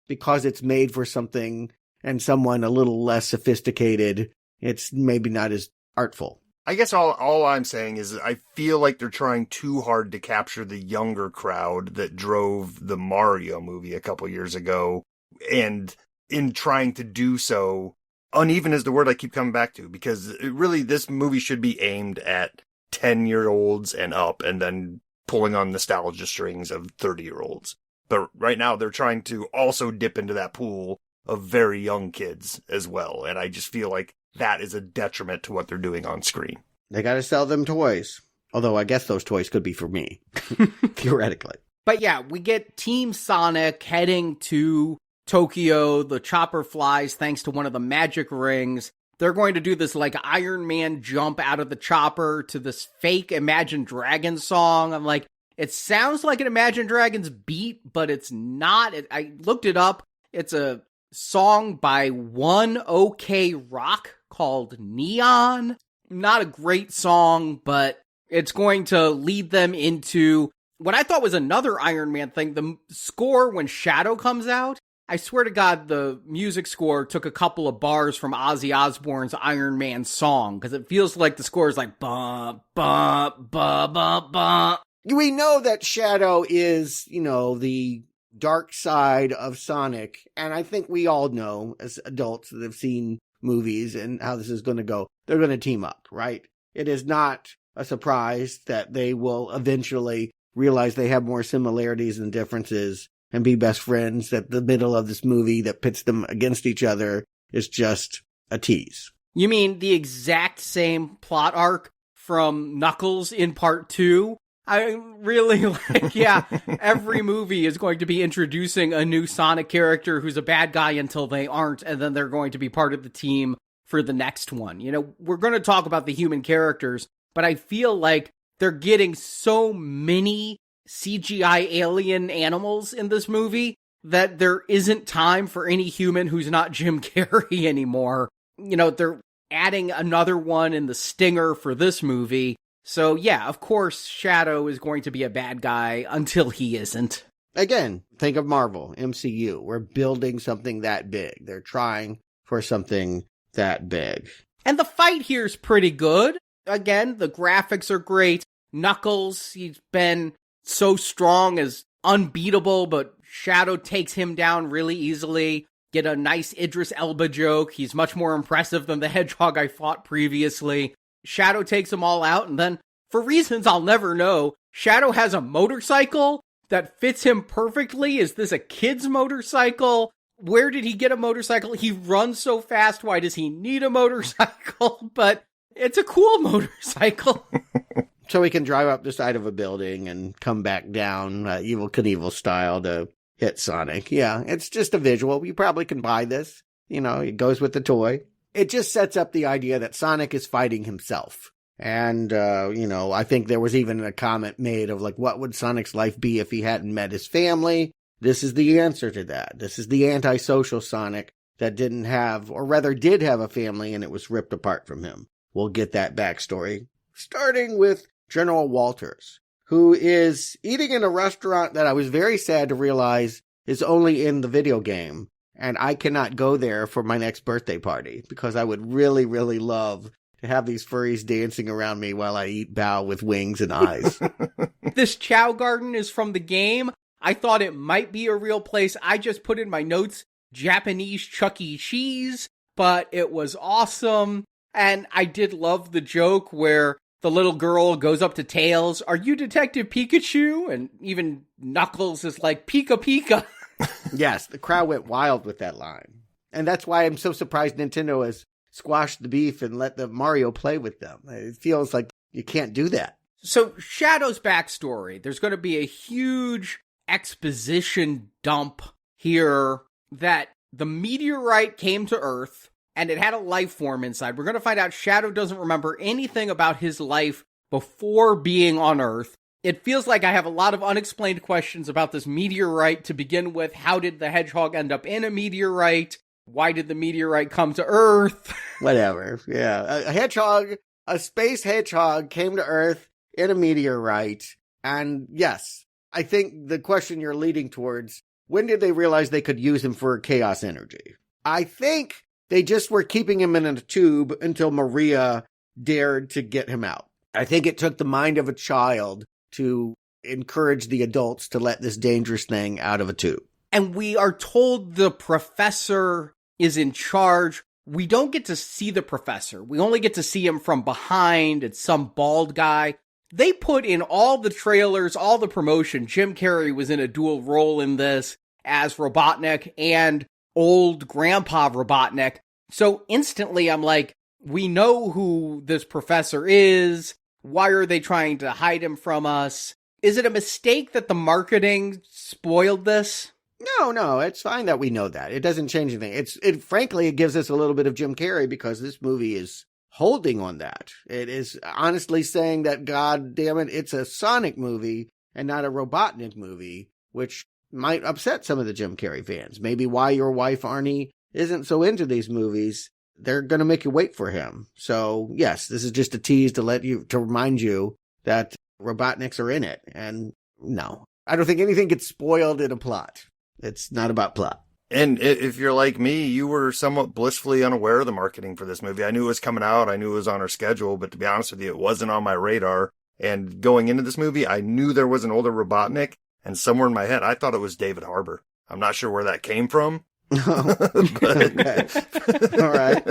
because it's made for something and someone a little less sophisticated, it's maybe not as artful. I guess all I'm saying is I feel like they're trying too hard to capture the younger crowd that drove the Mario movie a couple years ago. And in trying to do so, uneven is the word I keep coming back to, because really this movie should be aimed at 10-year-olds and up, and then pulling on nostalgia strings of 30-year-olds. But right now they're trying to also dip into that pool of very young kids as well. And I just feel like that is a detriment to what they're doing on screen. They got to sell them toys. Although I guess those toys could be for me, theoretically. But yeah, we get Team Sonic heading to Tokyo. The chopper flies thanks to one of the magic rings. They're going to do this like Iron Man jump out of the chopper to this fake Imagine Dragons song. I'm like, it sounds like an Imagine Dragons beat, but it's not. I looked it up. It's a song by One OK Rock called Neon. Not a great song, but it's going to lead them into what I thought was another Iron Man thing. The score when Shadow comes out, I swear to God, the music score took a couple of bars from Ozzy Osbourne's Iron Man song, because it feels like the score is like, bum, bum, bum, bum, bum. We know that Shadow is, the dark side of Sonic, and I think we all know, as adults that have seen movies and how this is going to go, they're going to team up, right? It is not a surprise that they will eventually realize they have more similarities than differences and be best friends, that the middle of this movie that pits them against each other is just a tease. You mean the exact same plot arc from Knuckles in Part 2? I really every movie is going to be introducing a new Sonic character who's a bad guy until they aren't, and then they're going to be part of the team for the next one. We're going to talk about the human characters, but I feel like they're getting so many CGI alien animals in this movie that there isn't time for any human who's not Jim Carrey anymore. They're adding another one in the stinger for this movie. So yeah, of course, Shadow is going to be a bad guy until he isn't. Again, think of Marvel, MCU. We're building something that big. They're trying for something that big. And the fight here's pretty good. Again, the graphics are great. Knuckles, he's been so strong as unbeatable, but Shadow takes him down really easily. Get a nice Idris Elba joke. He's much more impressive than the Hedgehog I fought previously. Shadow takes them all out, and then, for reasons I'll never know, Shadow has a motorcycle that fits him perfectly. Is this a kid's motorcycle? Where did he get a motorcycle? He runs so fast. Why does he need a motorcycle? But it's a cool motorcycle. So he can drive up the side of a building and come back down, Evel Knievel style, to hit Sonic. Yeah, it's just a visual. You probably can buy this. You know, it goes with the toy. It just sets up the idea that Sonic is fighting himself. And, I think there was even a comment made of like, what would Sonic's life be if he hadn't met his family? This is the answer to that. This is the antisocial Sonic that didn't have, or rather did have a family, and it was ripped apart from him. We'll get that backstory. Starting with General Walters, who is eating in a restaurant that I was very sad to realize is only in the video game. And I cannot go there for my next birthday party because I would really, really love to have these furries dancing around me while I eat bao with wings and eyes. This Chow Garden is from the game. I thought it might be a real place. I just put in my notes, Japanese Chuck E. Cheese, but it was awesome. And I did love the joke where the little girl goes up to Tails, "Are you Detective Pikachu?" And even Knuckles is like, "Pika Pika." Yes, the crowd went wild with that line. And that's why I'm so surprised Nintendo has squashed the beef and let the Mario play with them. It feels like you can't do that. So Shadow's backstory, there's going to be a huge exposition dump here that the meteorite came to Earth and it had a life form inside. We're going to find out Shadow doesn't remember anything about his life before being on Earth. It feels like I have a lot of unexplained questions about this meteorite to begin with. How did the hedgehog end up in a meteorite? Why did the meteorite come to Earth? Whatever. Yeah. A space hedgehog came to Earth in a meteorite. And yes, I think the question you're leading towards, when did they realize they could use him for chaos energy? I think they just were keeping him in a tube until Maria dared to get him out. I think it took the mind of a child to encourage the adults to let this dangerous thing out of a tube. And we are told the professor is in charge. We don't get to see the professor. We only get to see him from behind. It's some bald guy. They put in all the trailers, all the promotion. Jim Carrey was in a dual role in this as Robotnik and old grandpa Robotnik. So instantly I'm like, we know who this professor is. Why are they trying to hide him from us? Is it a mistake that the marketing spoiled this? No, it's fine that we know that. It doesn't change anything. Frankly, it gives us a little bit of Jim Carrey because this movie is holding on that. It is honestly saying that, God damn it, it's a Sonic movie and not a Robotnik movie, which might upset some of the Jim Carrey fans. Maybe why your wife, Arnie, isn't so into these movies. They're going to make you wait for him. So, yes, this is just a tease to remind you that Robotniks are in it. And no, I don't think anything gets spoiled in a plot. It's not about plot. And if you're like me, you were somewhat blissfully unaware of the marketing for this movie. I knew it was coming out. I knew it was on our schedule. But to be honest with you, it wasn't on my radar. And going into this movie, I knew there was an older Robotnik. And somewhere in my head, I thought it was David Harbour. I'm not sure where that came from. Okay. All right.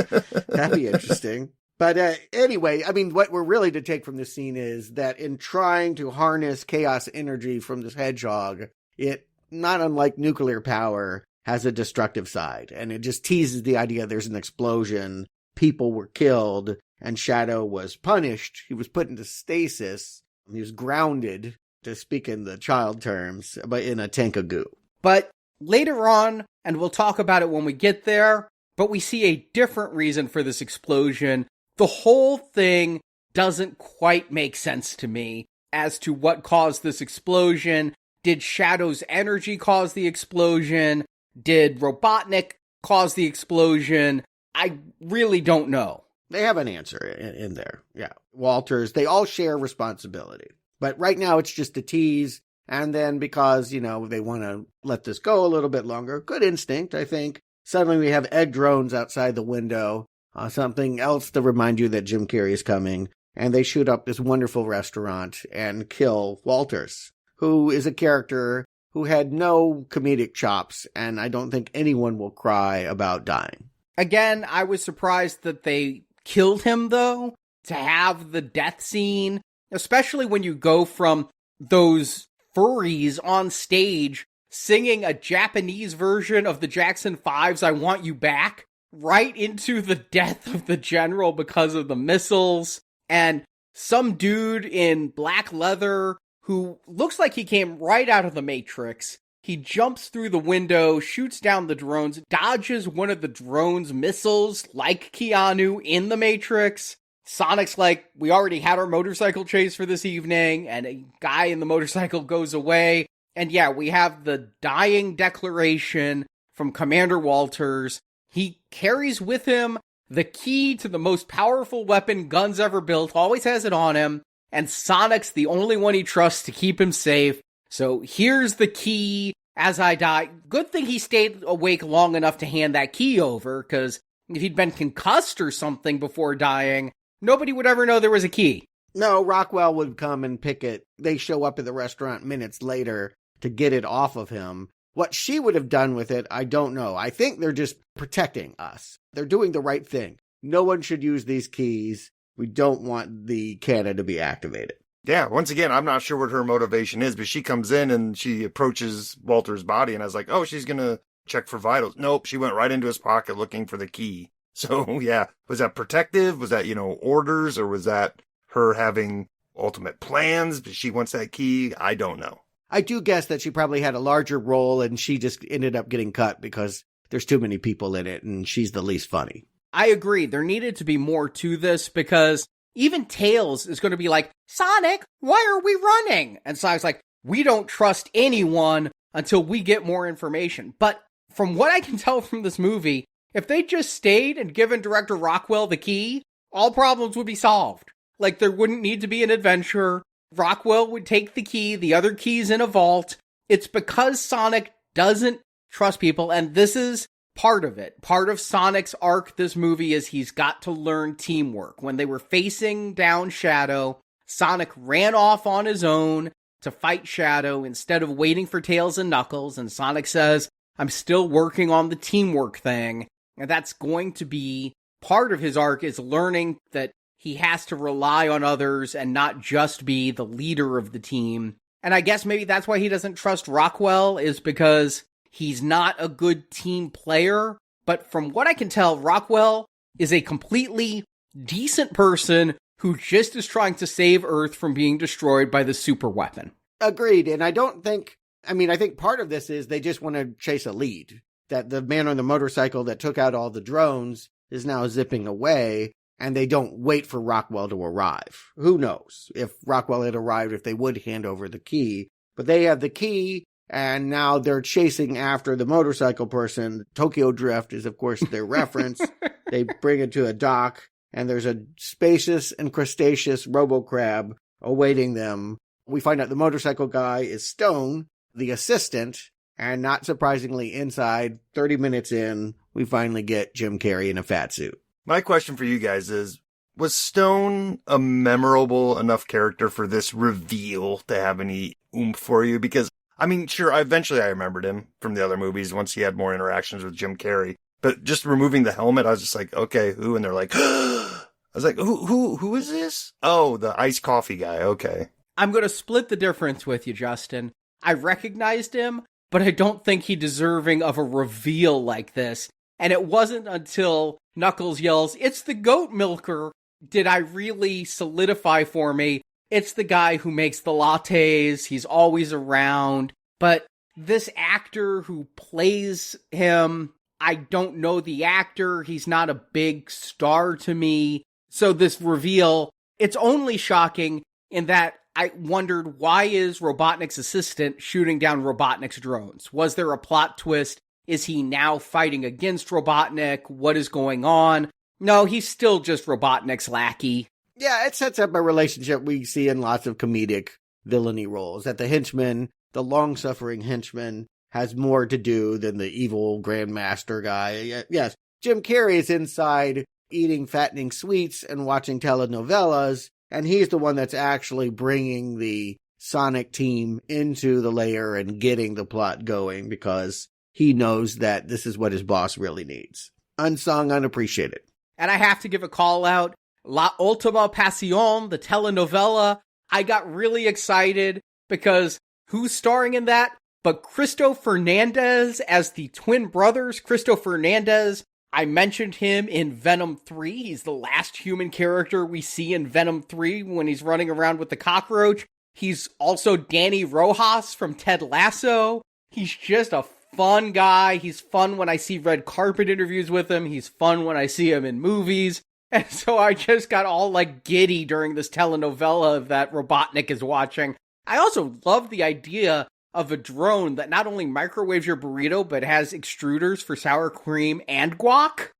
That'd be interesting. But anyway, I mean, what we're really to take from this scene is that in trying to harness chaos energy from this hedgehog, it, not unlike nuclear power, has a destructive side. And it just teases the idea there's an explosion, people were killed, and Shadow was punished. He was put into stasis. He was grounded, to speak in the child terms, but in a tank of goo. But later on, and we'll talk about it when we get there, but we see a different reason for this explosion. The whole thing doesn't quite make sense to me as to what caused this explosion. Did Shadow's energy cause the explosion? Did Robotnik cause the explosion? I really don't know. They have an answer in there. Yeah. Walters, they all share responsibility. But right now it's just a tease. And then because, they want to let this go a little bit longer, good instinct, I think. Suddenly we have egg drones outside the window, something else to remind you that Jim Carrey is coming. And they shoot up this wonderful restaurant and kill Walters, who is a character who had no comedic chops. And I don't think anyone will cry about dying. Again, I was surprised that they killed him, though, to have the death scene, especially when you go from those furries on stage singing a Japanese version of the Jackson 5's I Want You Back right into the death of the general because of the missiles. And some dude in black leather who looks like he came right out of the Matrix. He jumps through the window, shoots down the drones, dodges one of the drone's missiles like Keanu in the Matrix. Sonic's like, we already had our motorcycle chase for this evening, and a guy in the motorcycle goes away. And yeah, we have the dying declaration from Commander Walters. He carries with him the key to the most powerful weapon guns ever built, always has it on him, and Sonic's the only one he trusts to keep him safe. So here's the key as I die. Good thing he stayed awake long enough to hand that key over, because if he'd been concussed or something before dying, nobody would ever know there was a key. No, Rockwell would come and pick it. They show up at the restaurant minutes later to get it off of him. What she would have done with it, I don't know. I think they're just protecting us. They're doing the right thing. No one should use these keys. We don't want the cannon to be activated. Yeah, once again, I'm not sure what her motivation is, but she comes in and she approaches Walter's body, and I was like, oh, she's going to check for vitals. Nope, she went right into his pocket looking for the key. So, yeah, was that protective? Was that, orders? Or was that her having ultimate plans? She wants that key? I don't know. I do guess that she probably had a larger role and she just ended up getting cut because there's too many people in it and she's the least funny. I agree. There needed to be more to this because even Tails is going to be like, Sonic, why are we running? And Sonic's like, we don't trust anyone until we get more information. But from what I can tell from this movie, if they just stayed and given Director Rockwell the key, all problems would be solved. Like, there wouldn't need to be an adventure. Rockwell would take the key, the other key's in a vault. It's because Sonic doesn't trust people, and this is part of it. Part of Sonic's arc this movie is he's got to learn teamwork. When they were facing down Shadow, Sonic ran off on his own to fight Shadow instead of waiting for Tails and Knuckles, and Sonic says, I'm still working on the teamwork thing. And that's going to be part of his arc, is learning that he has to rely on others and not just be the leader of the team. And I guess maybe that's why he doesn't trust Rockwell, is because he's not a good team player. But from what I can tell, Rockwell is a completely decent person who just is trying to save Earth from being destroyed by the super weapon. Agreed. And I think part of this is they just want to chase a lead. That the man on the motorcycle that took out all the drones is now zipping away, and they don't wait for Rockwell to arrive. Who knows if Rockwell had arrived, if they would hand over the key. But they have the key, and now they're chasing after the motorcycle person. Tokyo Drift is, of course, their reference. They bring it to a dock, and there's a spacious and crustaceous robo-crab awaiting them. We find out the motorcycle guy is Stone, the assistant, and not surprisingly, inside, 30 minutes in, we finally get Jim Carrey in a fat suit. My question for you guys is, was Stone a memorable enough character for this reveal to have any oomph for you? Because, sure, eventually I remembered him from the other movies once he had more interactions with Jim Carrey. But just removing the helmet, I was just like, okay, who? And they're like, I was like, who is this? Oh, the iced coffee guy, okay. I'm going to split the difference with you, Justin. I recognized him, but I don't think he's deserving of a reveal like this. And it wasn't until Knuckles yells, it's the goat milker, did I really solidify for me, it's the guy who makes the lattes, he's always around. But this actor who plays him, I don't know the actor, he's not a big star to me. So this reveal, it's only shocking in that I wondered, why is Robotnik's assistant shooting down Robotnik's drones? Was there a plot twist? Is he now fighting against Robotnik? What is going on? No, he's still just Robotnik's lackey. Yeah, it sets up a relationship we see in lots of comedic villainy roles. That the henchman, the long-suffering henchman, has more to do than the evil Grandmaster guy. Yes, Jim Carrey is inside eating fattening sweets and watching telenovelas, and he's the one that's actually bringing the Sonic team into the lair and getting the plot going because he knows that this is what his boss really needs. Unsung, unappreciated. And I have to give a call out. La Ultima Pasión, the telenovela. I got really excited because who's starring in that? But Cristo Fernandez as the twin brothers. Cristo Fernandez, I mentioned him in Venom 3. He's the last human character we see in Venom 3 when he's running around with the cockroach. He's also Danny Rojas from Ted Lasso. He's just a fun guy. He's fun when I see red carpet interviews with him. He's fun when I see him in movies. And so I just got all like giddy during this telenovela that Robotnik is watching. I also love the idea of a drone that not only microwaves your burrito, but has extruders for sour cream and guac.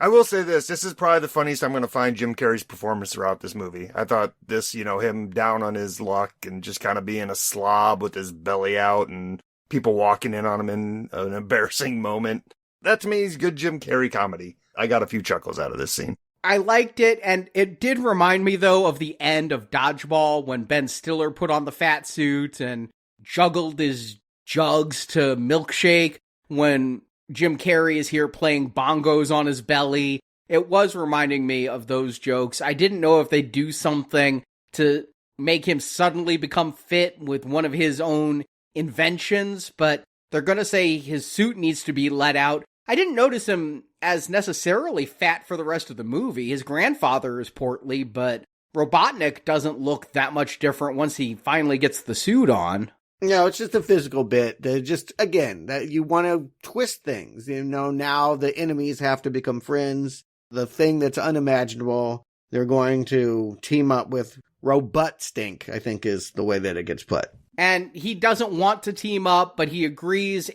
I will say this is probably the funniest I'm going to find Jim Carrey's performance throughout this movie. I thought this, him down on his luck and just kind of being a slob with his belly out and people walking in on him in an embarrassing moment. That to me is good Jim Carrey comedy. I got a few chuckles out of this scene. I liked it, and it did remind me, though, of the end of Dodgeball when Ben Stiller put on the fat suit and juggled his jugs to milkshake when Jim Carrey is here playing bongos on his belly. It was reminding me of those jokes. I didn't know if they'd do something to make him suddenly become fit with one of his own inventions, but they're going to say his suit needs to be let out. I didn't notice him as necessarily fat for the rest of the movie. His grandfather is portly, but Robotnik doesn't look that much different once he finally gets the suit on. No, it's just a physical bit. That you want to twist things. Now the enemies have to become friends. The thing that's unimaginable, they're going to team up with Robotstink, I think is the way that it gets put. And he doesn't want to team up, but he agrees,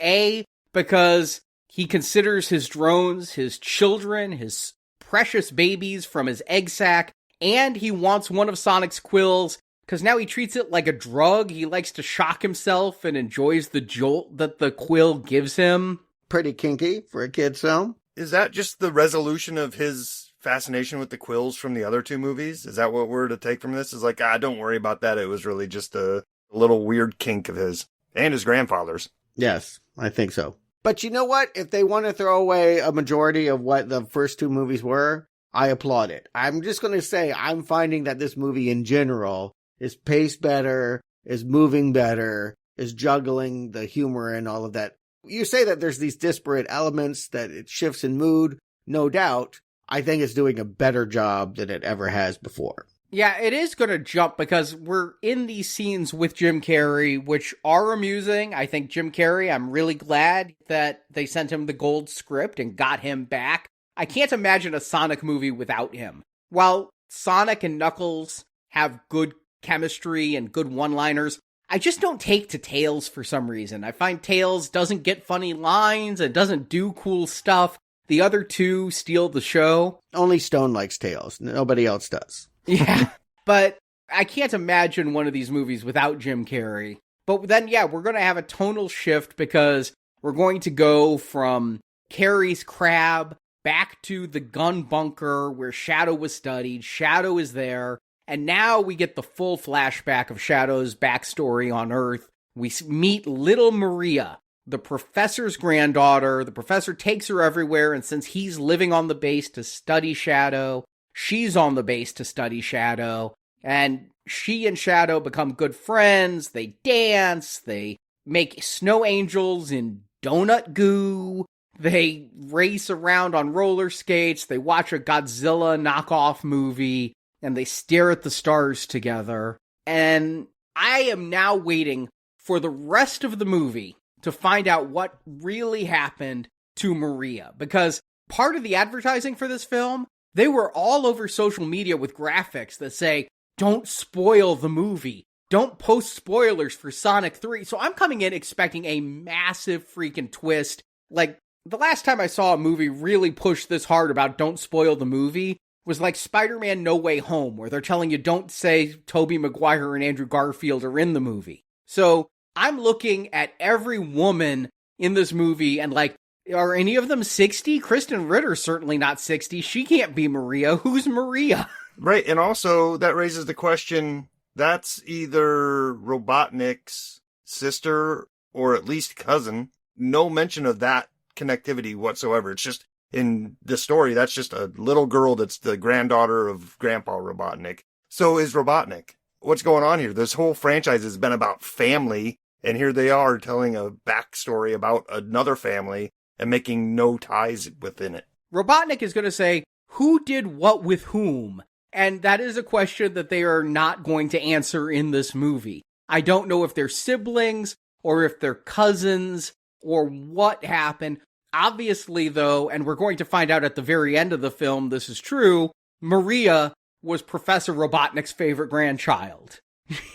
because he considers his drones his children, his precious babies from his egg sac, and he wants one of Sonic's quills, because now he treats it like a drug. He likes to shock himself and enjoys the jolt that the quill gives him. Pretty kinky for a kid's film. Is that just the resolution of his fascination with the quills from the other two movies? Is that what we're to take from this? Is like, don't worry about that. It was really just a little weird kink of his and his grandfather's. Yes, I think so. But you know what? If they want to throw away a majority of what the first two movies were, I applaud it. I'm just going to say I'm finding that this movie in general is paced better, is moving better, is juggling the humor and all of that. You say that there's these disparate elements, that it shifts in mood, no doubt. I think it's doing a better job than it ever has before. Yeah, it is going to jump because we're in these scenes with Jim Carrey, which are amusing. I think Jim Carrey, I'm really glad that they sent him the gold script and got him back. I can't imagine a Sonic movie without him. While Sonic and Knuckles have good chemistry and good one-liners, I just don't take to Tails for some reason. I find Tails doesn't get funny lines and doesn't do cool stuff. The other two steal the show. Only Stone likes Tails. Nobody else does. Yeah, but I can't imagine one of these movies without Jim Carrey. But then, we're going to have a tonal shift because we're going to go from Carrey's crab back to the gun bunker where Shadow was studied. Shadow is there. And now we get the full flashback of Shadow's backstory on Earth. We meet little Maria, the professor's granddaughter. The professor takes her everywhere, and since he's living on the base to study Shadow, she's on the base to study Shadow, and she and Shadow become good friends. They dance, they make snow angels in donut goo, they race around on roller skates, they watch a Godzilla knockoff movie, and they stare at the stars together. And I am now waiting for the rest of the movie to find out what really happened to Maria, because part of the advertising for this film, they were all over social media with graphics that say, don't spoil the movie. Don't post spoilers for Sonic 3. So I'm coming in expecting a massive freaking twist. Like, the last time I saw a movie really push this hard about don't spoil the movie was like Spider-Man No Way Home, where they're telling you don't say Tobey Maguire and Andrew Garfield are in the movie. So I'm looking at every woman in this movie and like, are any of them 60? Kristen Ritter's certainly not 60. She can't be Maria. Who's Maria? Right, and also that raises the question, that's either Robotnik's sister or at least cousin. No mention of that connectivity whatsoever. It's just, in the story, that's just a little girl that's the granddaughter of Grandpa Robotnik. So is Robotnik. what's going on here? This whole franchise has been about family, and here they are telling a backstory about another family and making no ties within it. Robotnik is going to say, who did what with whom? And that is a question that they are not going to answer in this movie. I don't know if they're siblings or if they're cousins or what happened. Obviously, though, and we're going to find out at the very end of the film this is true, Maria was Professor Robotnik's favorite grandchild.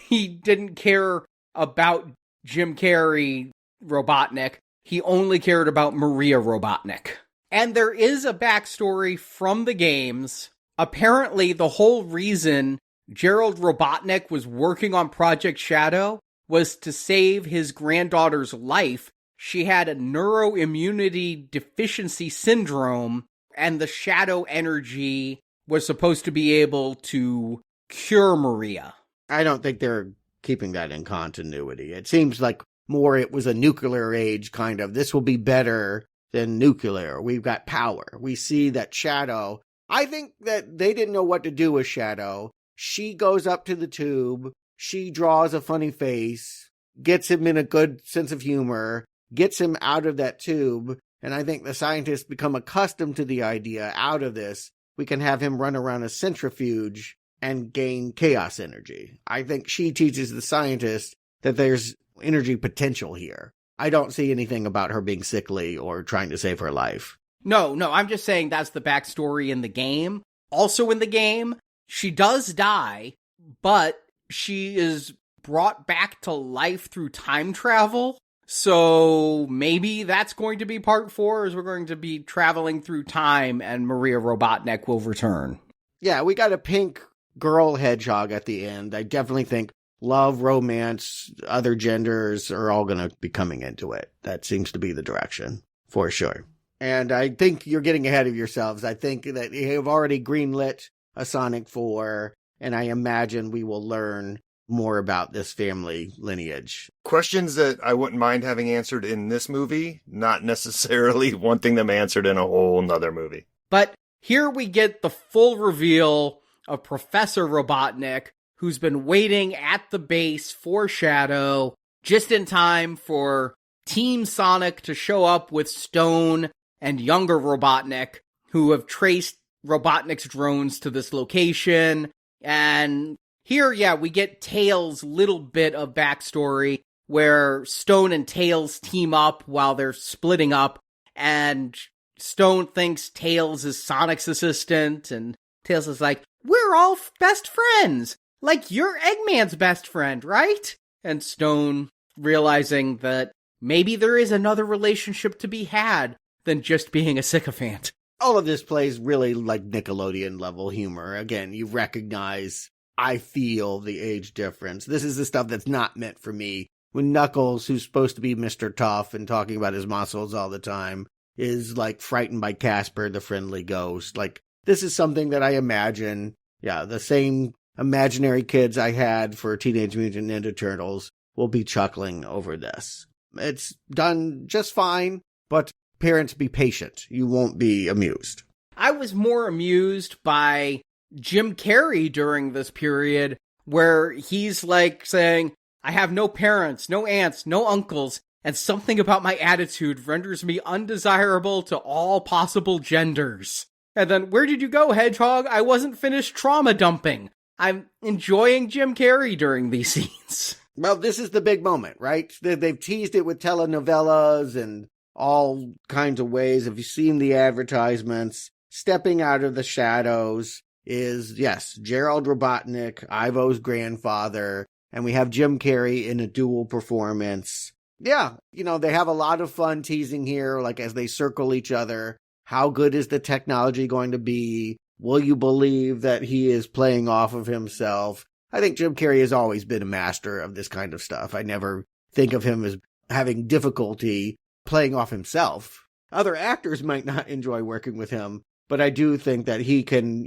He didn't care about Jim Carrey Robotnik. He only cared about Maria Robotnik. And there is a backstory from the games. Apparently, the whole reason Gerald Robotnik was working on Project Shadow was to save his granddaughter's life. She had a neuroimmunity deficiency syndrome, and the shadow energy was supposed to be able to cure Maria. I don't think they're keeping that in continuity. It seems like more it was a nuclear age kind of, this will be better than nuclear. We've got power. We see that Shadow. I think that they didn't know what to do with Shadow. She goes up to the tube. She draws a funny face, gets him in a good sense of humor, gets him out of that tube. And I think the scientists become accustomed to the idea out of this. We can have him run around a centrifuge and gain chaos energy. I think she teaches the scientists that there's energy potential here. I don't see anything about her being sickly or trying to save her life. No, I'm just saying that's the backstory in the game. Also in the game, she does die, but she is brought back to life through time travel. So maybe that's going to be part 4, is we're going to be traveling through time and Maria Robotnik will return. Yeah, we got a pink girl hedgehog at the end. I definitely think love, romance, other genders are all going to be coming into it. That seems to be the direction, for sure. And I think you're getting ahead of yourselves. I think that you have already greenlit a Sonic 4, and I imagine we will learn more about this family lineage. Questions that I wouldn't mind having answered in this movie, not necessarily wanting them answered in a whole nother movie. But here we get the full reveal of Professor Robotnik, who's been waiting at the base for Shadow, just in time for Team Sonic to show up with Stone and younger Robotnik, who have traced Robotnik's drones to this location. And here, yeah, we get Tails' little bit of backstory, where Stone and Tails team up while they're splitting up, and Stone thinks Tails is Sonic's assistant, and Tails is like, we're all best friends! Like, you're Eggman's best friend, right? And Stone, realizing that maybe there is another relationship to be had than just being a sycophant. All of this plays really like Nickelodeon level humor. Again, you recognize, I feel the age difference. This is the stuff that's not meant for me. When Knuckles, who's supposed to be Mr. Tough and talking about his muscles all the time, is like frightened by Casper, the friendly ghost. Like, this is something that I imagine, the same imaginary kids I had for Teenage Mutant Ninja Turtles will be chuckling over this. It's done just fine, but parents, be patient. You won't be amused. I was more amused by Jim Carrey during this period, where he's like saying, I have no parents, no aunts, no uncles, and something about my attitude renders me undesirable to all possible genders. And then, where did you go, Hedgehog? I wasn't finished trauma dumping. I'm enjoying Jim Carrey during these scenes. Well, this is the big moment, right? They've teased it with telenovelas and all kinds of ways. If you've seen the advertisements, stepping out of the shadows is, yes, Gerald Robotnik, Ivo's grandfather, and we have Jim Carrey in a dual performance. Yeah, they have a lot of fun teasing here, like as they circle each other. How good is the technology going to be? Will you believe that he is playing off of himself? I think Jim Carrey has always been a master of this kind of stuff. I never think of him as having difficulty playing off himself. Other actors might not enjoy working with him, but I do think that he can,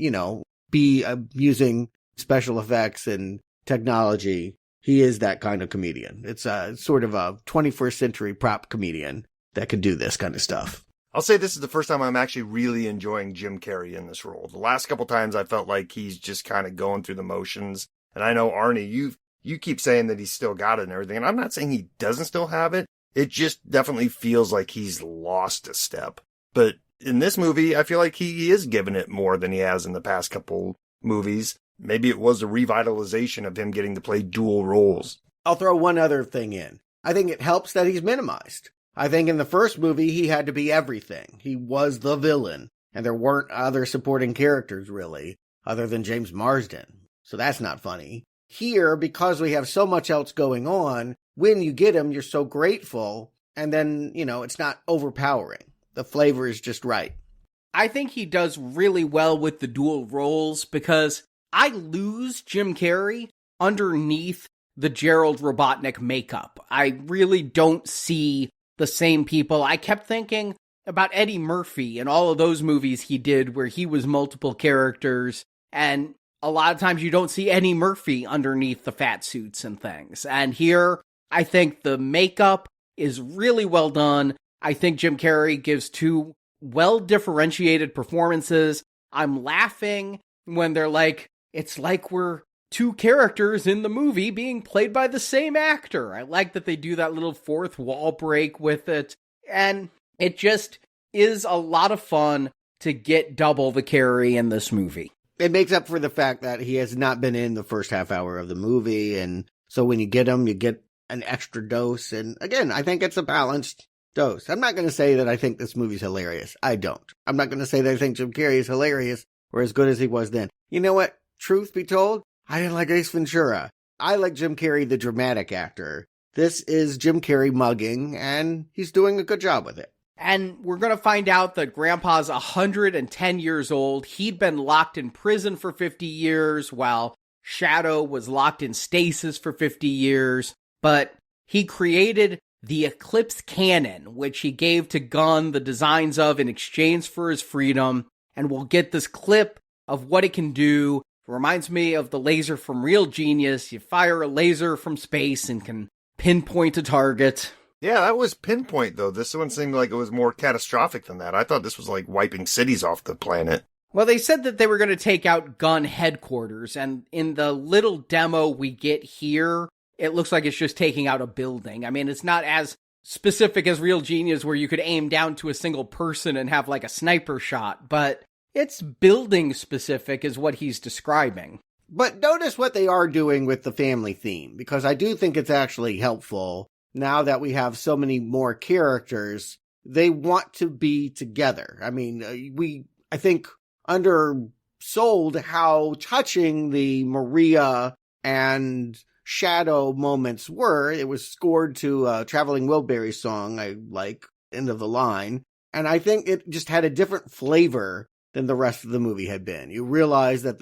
be using special effects and technology. He is that kind of comedian. It's a sort of a 21st century prop comedian that can do this kind of stuff. I'll say this is the first time I'm actually really enjoying Jim Carrey in this role. The last couple times I felt like he's just kind of going through the motions, And I know, Arnie, you keep saying that he's still got it and everything, and I'm not saying he doesn't still have it. It just definitely feels like he's lost a step. But in this movie, I feel like he is giving it more than he has in the past couple movies. Maybe it was a revitalization of him getting to play dual roles. I'll throw one other thing in. I think it helps that he's minimized. I think in the first movie, he had to be everything. He was the villain, and there weren't other supporting characters, really, other than James Marsden. So that's not funny. Here, because we have so much else going on, when you get him, you're so grateful, and then, it's not overpowering. The flavor is just right. I think he does really well with the dual roles because I lose Jim Carrey underneath the Gerald Robotnik makeup. I really don't see the same people. I kept thinking about Eddie Murphy and all of those movies he did where he was multiple characters, and a lot of times you don't see Eddie Murphy underneath the fat suits and things. And here, I think the makeup is really well done. I think Jim Carrey gives two well-differentiated performances. I'm laughing when they're like, it's like we're two characters in the movie being played by the same actor. I like that they do that little fourth wall break with it. And it just is a lot of fun to get double the Carrey in this movie. It makes up for the fact that he has not been in the first half hour of the movie. And so when you get him, you get an extra dose. And again, I think it's a balanced dose. I'm not going to say that I think this movie's hilarious. I don't. I'm not going to say that I think Jim Carrey is hilarious or as good as he was then. You know what? Truth be told, I didn't like Ace Ventura. I like Jim Carrey, the dramatic actor. This is Jim Carrey mugging, and he's doing a good job with it. And we're going to find out that Grandpa's 110 years old. He'd been locked in prison for 50 years, while Shadow was locked in stasis for 50 years. But he created the Eclipse Cannon, which he gave to Gunn the designs of in exchange for his freedom. And we'll get this clip of what it can do. It reminds me of the laser from Real Genius. You fire a laser from space and can pinpoint a target. Yeah, that was pinpoint, though. This one seemed like it was more catastrophic than that. I thought this was like wiping cities off the planet. Well, they said that they were going to take out Gunn headquarters, and in the little demo we get here, it looks like it's just taking out a building. I mean, it's not as specific as Real Genius where you could aim down to a single person and have like a sniper shot, but it's building specific is what he's describing. But notice what they are doing with the family theme, because I do think it's actually helpful. Now that we have so many more characters, they want to be together. I mean, I think, undersold how touching the Maria and Shadow moments were. It was scored to a Traveling Wilburys song, I like, end of the line. And I think it just had a different flavor than the rest of the movie had been. You realize that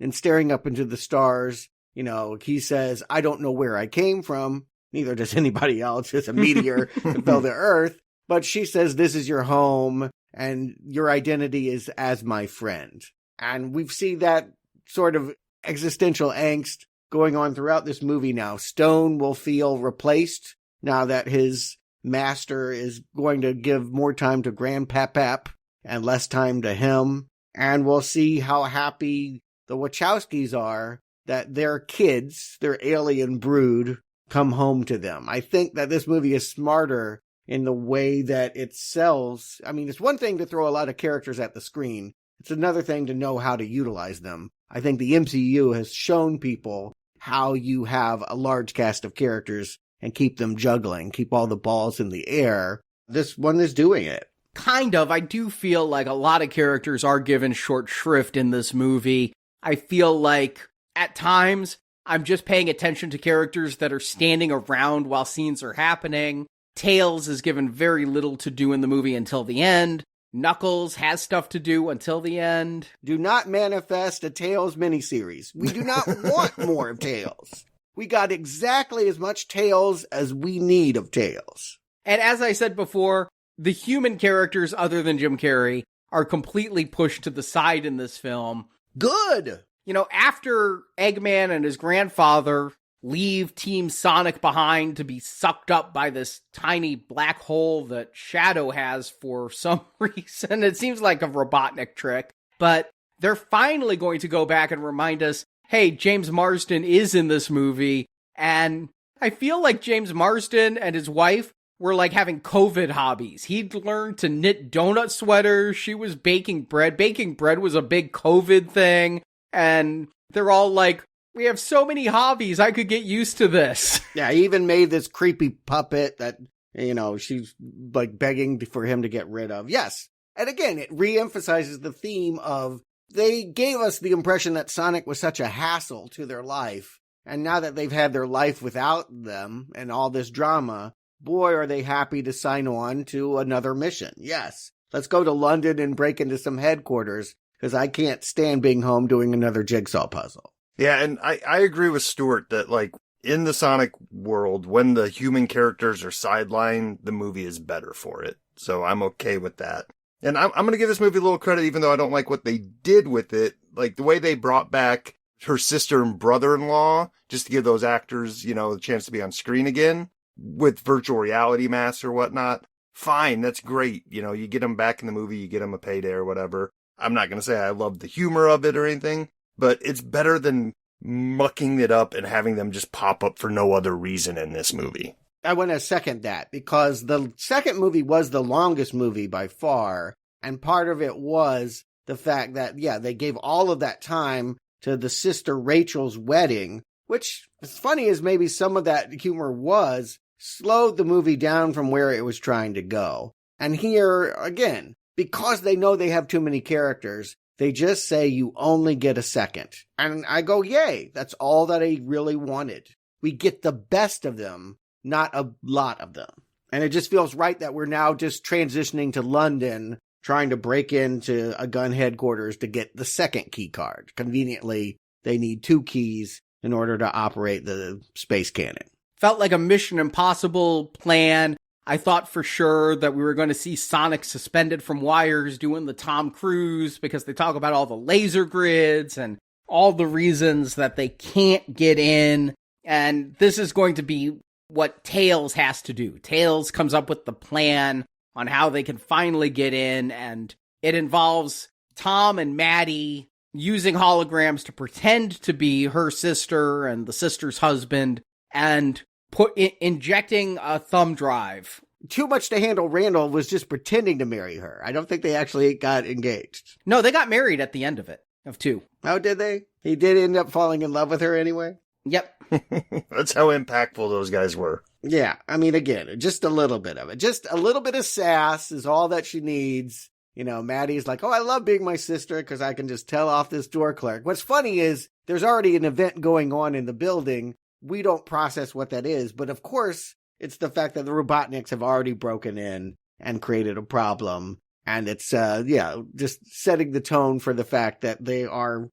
in staring up into the stars, he says, I don't know where I came from. Neither does anybody else. It's a meteor that fell to Earth. But she says, this is your home, and your identity is as my friend. And we've seen that sort of existential angst going on throughout this movie now. Stone will feel replaced now that his master is going to give more time to Grandpap and less time to him. And we'll see how happy the Wachowskis are that their kids, their alien brood, come home to them. I think that this movie is smarter in the way that it sells. I mean, it's one thing to throw a lot of characters at the screen. It's another thing to know how to utilize them. I think the MCU has shown people how you have a large cast of characters and keep them juggling, keep all the balls in the air. This one is doing it. Kind of. I do feel like a lot of characters are given short shrift in this movie. I feel like at times I'm just paying attention to characters that are standing around while scenes are happening. Tails is given very little to do in the movie until the end. Knuckles has stuff to do until the end. Do not manifest a Tails miniseries. We do not want more of Tails. We got exactly as much Tails as we need of Tails. And as I said before, the human characters other than Jim Carrey are completely pushed to the side in this film. Good! After Eggman and his grandfather leave Team Sonic behind to be sucked up by this tiny black hole that Shadow has for some reason. It seems like a Robotnik trick, but they're finally going to go back and remind us hey, James Marsden is in this movie, and I feel like James Marsden and his wife were like having COVID hobbies. He'd learned to knit donut sweaters. She was baking bread. Baking bread was a big COVID thing. And they're all like, we have so many hobbies. I could get used to this. Yeah, he even made this creepy puppet that, she's like begging for him to get rid of. Yes. And again, it reemphasizes the theme of they gave us the impression that Sonic was such a hassle to their life. And now that they've had their life without them and all this drama, boy, are they happy to sign on to another mission. Yes, let's go to London and break into some headquarters because I can't stand being home doing another jigsaw puzzle. Yeah, and I agree with Stuart that, like, in the Sonic world, when the human characters are sidelined, the movie is better for it. So I'm okay with that. And I'm going to give this movie a little credit, even though I don't like what they did with it. Like, the way they brought back her sister and brother-in-law, just to give those actors, the chance to be on screen again, with virtual reality masks or whatnot, fine, that's great. You get them back in the movie, you get them a payday or whatever. I'm not going to say I love the humor of it or anything, but it's better than mucking it up and having them just pop up for no other reason in this movie. I want to second that because the second movie was the longest movie by far. And part of it was the fact that, they gave all of that time to the sister Rachel's wedding, which, as funny as maybe some of that humor was, slowed the movie down from where it was trying to go. And here, again, because they know they have too many characters, they just say you only get a second. And I go, yay, that's all that I really wanted. We get the best of them, not a lot of them. And it just feels right that we're now just transitioning to London, trying to break into a gun headquarters to get the second key card. Conveniently, they need 2 keys in order to operate the space cannon. Felt like a Mission Impossible plan. I thought for sure that we were going to see Sonic suspended from wires doing the Tom Cruise because they talk about all the laser grids and all the reasons that they can't get in. And this is going to be what Tails has to do. Tails comes up with the plan on how they can finally get in, and it involves Tom and Maddie using holograms to pretend to be her sister and the sister's husband, and injecting a thumb drive. Too much to handle. Randall was just pretending to marry her. I don't think they actually got engaged. No, they got married at the end of 2. Oh, did they? He did end up falling in love with her anyway? Yep. That's how impactful those guys were. Yeah, I mean, again, just a little bit of it. Just a little bit of sass is all that she needs. Maddie's like, oh, I love being my sister because I can just tell off this door clerk. What's funny is there's already an event going on in the building. We don't process what that is. But of course, it's the fact that the Robotniks have already broken in and created a problem. And it's, just setting the tone for the fact that they are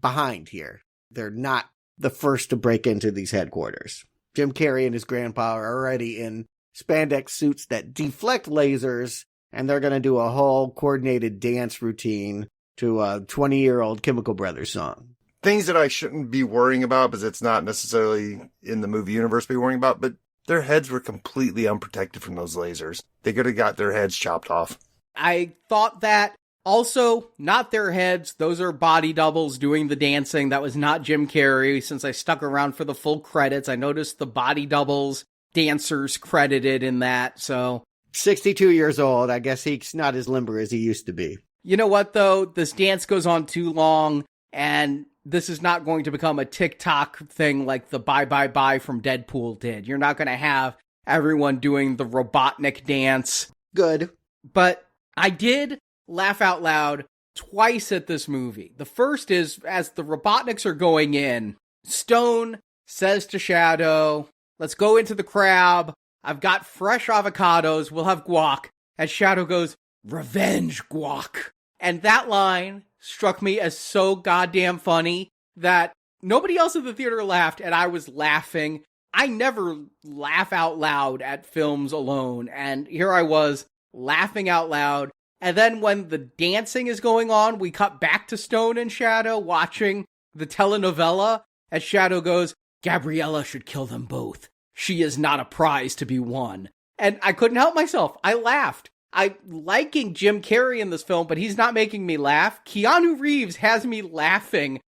behind here. They're not the first to break into these headquarters. Jim Carrey and his grandpa are already in spandex suits that deflect lasers, and they're going to do a whole coordinated dance routine to a 20-year-old Chemical Brothers song. Things that I shouldn't be worrying about because it's not necessarily in the movie universe to be worrying about, but their heads were completely unprotected from those lasers. They could have got their heads chopped off. I thought that. Also, not their heads. Those are body doubles doing the dancing. That was not Jim Carrey. Since I stuck around for the full credits, I noticed the body doubles dancers credited in that, so. 62 years old. I guess he's not as limber as he used to be. You know what, though? This dance goes on too long, and this is not going to become a TikTok thing like the Bye Bye Bye from Deadpool did. You're not going to have everyone doing the Robotnik dance. Good. But I did laugh out loud twice at this movie. The first is, as the Robotniks are going in, Stone says to Shadow, let's go into the crab. I've got fresh avocados. We'll have guac. As Shadow goes, revenge guac. And that line struck me as so goddamn funny that nobody else in the theater laughed, and I was laughing. I never laugh out loud at films alone, and here I was laughing out loud. And then when the dancing is going on, we cut back to Stone and Shadow watching the telenovela as Shadow goes, Gabriella should kill them both. She is not a prize to be won. And I couldn't help myself. I laughed. I'm liking Jim Carrey in this film, but he's not making me laugh. Keanu Reeves has me laughing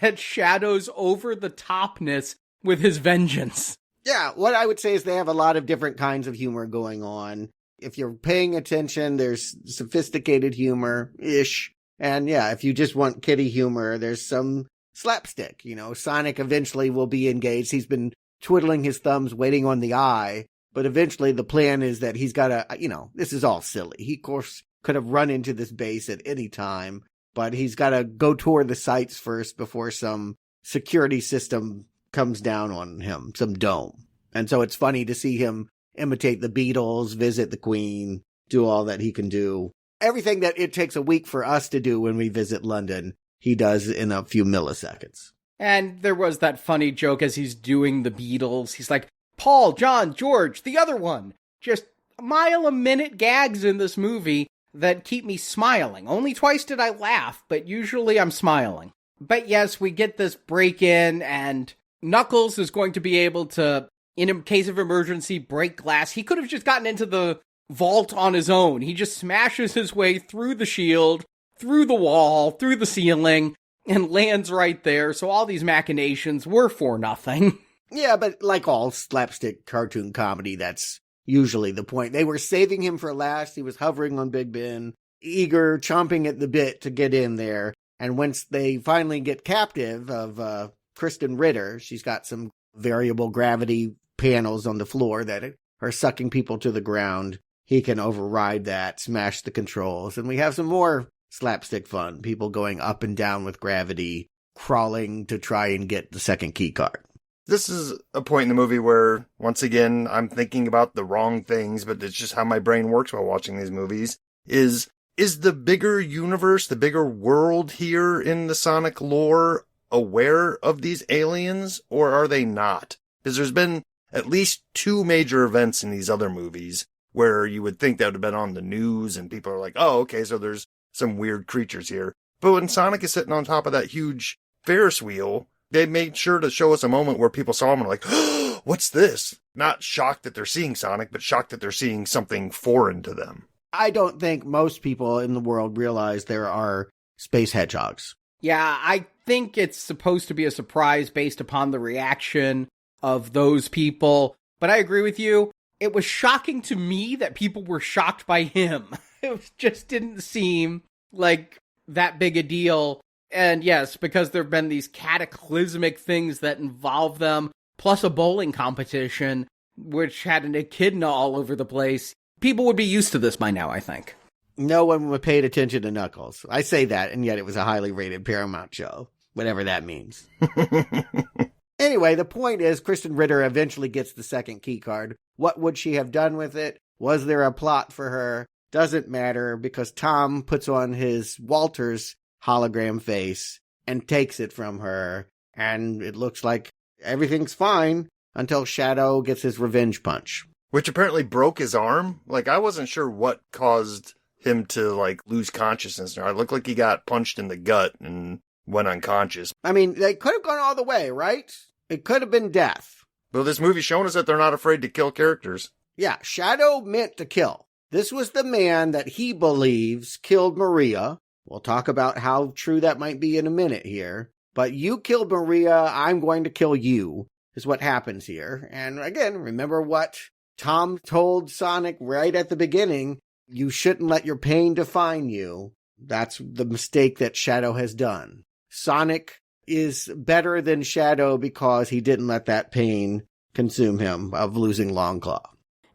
at Shadow's over-the-topness with his vengeance. Yeah, what I would say is they have a lot of different kinds of humor going on. If you're paying attention, there's sophisticated humor-ish. And yeah, if you just want kiddie humor, there's some slapstick. Sonic eventually will be engaged. He's been twiddling his thumbs, waiting on the eye. But eventually the plan is that he's got to, this is all silly. He, of course, could have run into this base at any time. But he's got to go tour the sites first before some security system comes down on him, some dome. And so it's funny to see him imitate the Beatles, visit the Queen, do all that he can do. Everything that it takes a week for us to do when we visit London, he does in a few milliseconds. And there was that funny joke as he's doing the Beatles. He's like, Paul, John, George, the other one. Just mile-a-minute gags in this movie that keep me smiling. Only twice did I laugh, but usually I'm smiling. But yes, we get this break-in, and Knuckles is going to be able to, in a case of emergency, break glass. He could have just gotten into the vault on his own. He just smashes his way through the shield, through the wall, through the ceiling, and lands right there. So all these machinations were for nothing. Yeah, but like all slapstick cartoon comedy, that's usually the point. They were saving him for last. He was hovering on Big Ben, eager, chomping at the bit to get in there. And once they finally get captive of Kristen Ritter, she's got some variable gravity panels on the floor that are sucking people to the ground. He can override that, smash the controls, and we have some more slapstick fun. People going up and down with gravity, crawling to try and get the second key card. This is a point in the movie where, once again, I'm thinking about the wrong things, but it's just how my brain works while watching these movies, is the bigger universe, the bigger world here in the Sonic lore aware of these aliens, or are they not? Because there's been at least 2 major events in these other movies where you would think that would have been on the news and people are like, oh, okay, so there's some weird creatures here. But when Sonic is sitting on top of that huge Ferris wheel, they made sure to show us a moment where people saw him and were like, oh, what's this? Not shocked that they're seeing Sonic, but shocked that they're seeing something foreign to them. I don't think most people in the world realize there are space hedgehogs. Yeah, I think it's supposed to be a surprise based upon the reaction of those people. But I agree with you. It was shocking to me that people were shocked by him. It just didn't seem like that big a deal. And yes, because there have been these cataclysmic things that involve them, plus a bowling competition, which had an echidna all over the place. People would be used to this by now, I think. No one would pay attention to Knuckles. I say that, and yet it was a highly rated Paramount show, whatever that means. Anyway, the point is, Kristen Ritter eventually gets the second key card. What would she have done with it? Was there a plot for her? Doesn't matter, because Tom puts on his Walter's hologram face and takes it from her, and it looks like everything's fine until Shadow gets his revenge punch. Which apparently broke his arm. Like, I wasn't sure what caused him to, like, lose consciousness. It looked like he got punched in the gut and went unconscious. I mean, they could have gone all the way, right? It could have been death. Well, this movie's shown us that they're not afraid to kill characters. Yeah, Shadow meant to kill. This was the man that he believes killed Maria. We'll talk about how true that might be in a minute here. But you killed Maria, I'm going to kill you, is what happens here. And again, remember what Tom told Sonic right at the beginning, you shouldn't let your pain define you. That's the mistake that Shadow has done. Sonic is better than Shadow because he didn't let that pain consume him of losing Longclaw.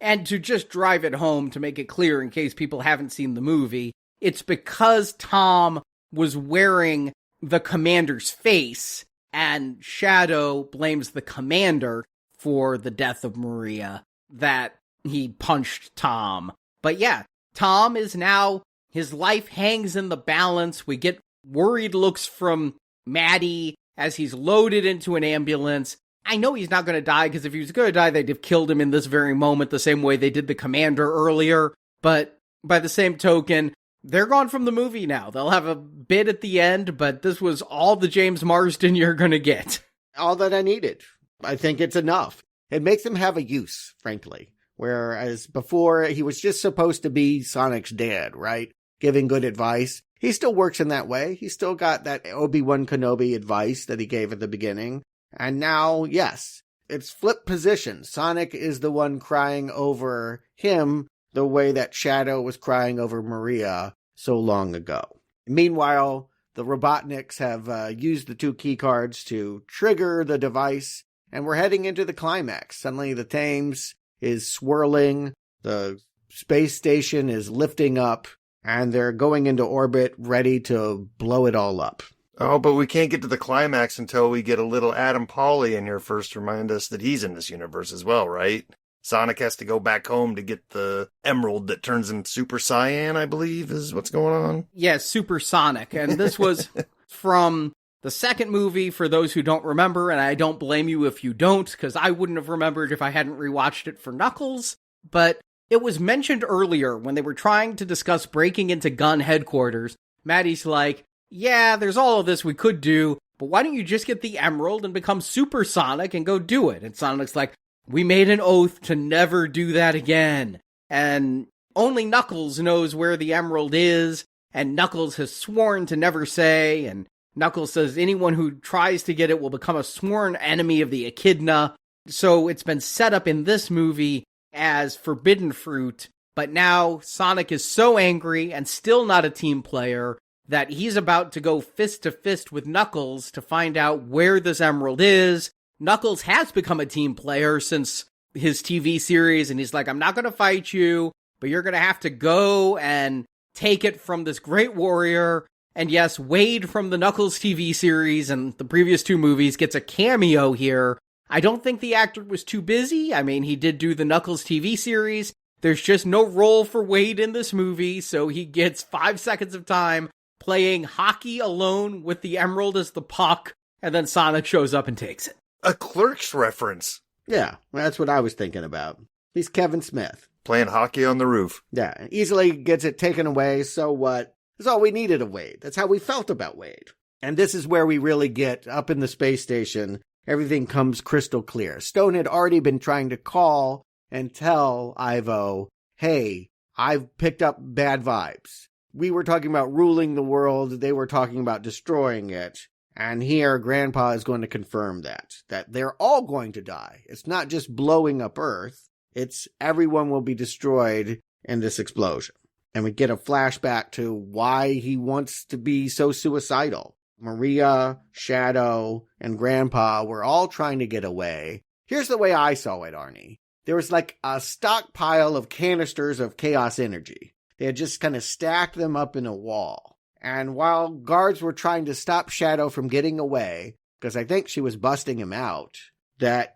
And to just drive it home, to make it clear in case people haven't seen the movie, it's because Tom was wearing the commander's face, and Shadow blames the commander for the death of Maria, that he punched Tom. But yeah, Tom is now, his life hangs in the balance. We get worried looks from Maddie as he's loaded into an ambulance. I know he's not going to die, because if he was going to die, they'd have killed him in this very moment, the same way they did the commander earlier. But by the same token, they're gone from the movie now. They'll have a bit at the end, but this was all the James Marsden you're going to get. All that I needed. I think it's enough. It makes him have a use, frankly. Whereas before, he was just supposed to be Sonic's dad, right? Giving good advice. he still works in that way. He's still got that Obi-Wan Kenobi advice that he gave at the beginning. And now, yes, it's flipped position. Sonic is the one crying over him the way that Shadow was crying over Maria so long ago. Meanwhile, the Robotniks have used the 2 key cards to trigger the device, and we're heading into the climax. Suddenly the Thames is swirling, the space station is lifting up, and they're going into orbit ready to blow it all up. Oh, but we can't get to the climax until we get a little Adam Pawley in here first to remind us that he's in this universe as well, right? Sonic has to go back home to get the emerald that turns him Super Saiyan, I believe, is what's going on. Yeah, Super Sonic. And this was from the second movie, for those who don't remember, and I don't blame you if you don't, because I wouldn't have remembered if I hadn't rewatched it for Knuckles. But it was mentioned earlier when they were trying to discuss breaking into gun headquarters. Maddie's like, yeah, there's all of this we could do, but why don't you just get the emerald and become Super Sonic and go do it? And Sonic's like, we made an oath to never do that again. And only Knuckles knows where the emerald is, and Knuckles has sworn to never say, and Knuckles says anyone who tries to get it will become a sworn enemy of the echidna. So it's been set up in this movie as forbidden fruit, but now Sonic is so angry and still not a team player that he's about to go fist to fist with Knuckles to find out where this emerald is. Knuckles has become a team player since his TV series, and he's like, I'm not going to fight you, but you're going to have to go and take it from this great warrior. And yes, Wade from the Knuckles TV series and the previous 2 movies gets a cameo here. I don't think the actor was too busy. I mean, he did do the Knuckles TV series. There's just no role for Wade in this movie, so he gets 5 seconds of time playing hockey alone with the emerald as the puck, and then Sonic shows up and takes it. A Clerks reference. Yeah, that's what I was thinking about. He's Kevin Smith. Playing hockey on the roof. Yeah, easily gets it taken away, so what? That's all we needed of Wade. That's how we felt about Wade. And this is where we really get up in the space station. Everything comes crystal clear. Stone had already been trying to call and tell Ivo, hey, I've picked up bad vibes. We were talking about ruling the world. They were talking about destroying it. And here, Grandpa is going to confirm that they're all going to die. It's not just blowing up Earth. It's everyone will be destroyed in this explosion. And we get a flashback to why he wants to be so suicidal. Maria, Shadow, and Grandpa were all trying to get away. Here's the way I saw it, Arnie. There was like a stockpile of canisters of chaos energy. They had just kind of stacked them up in a wall. And while guards were trying to stop Shadow from getting away, because I think she was busting him out, that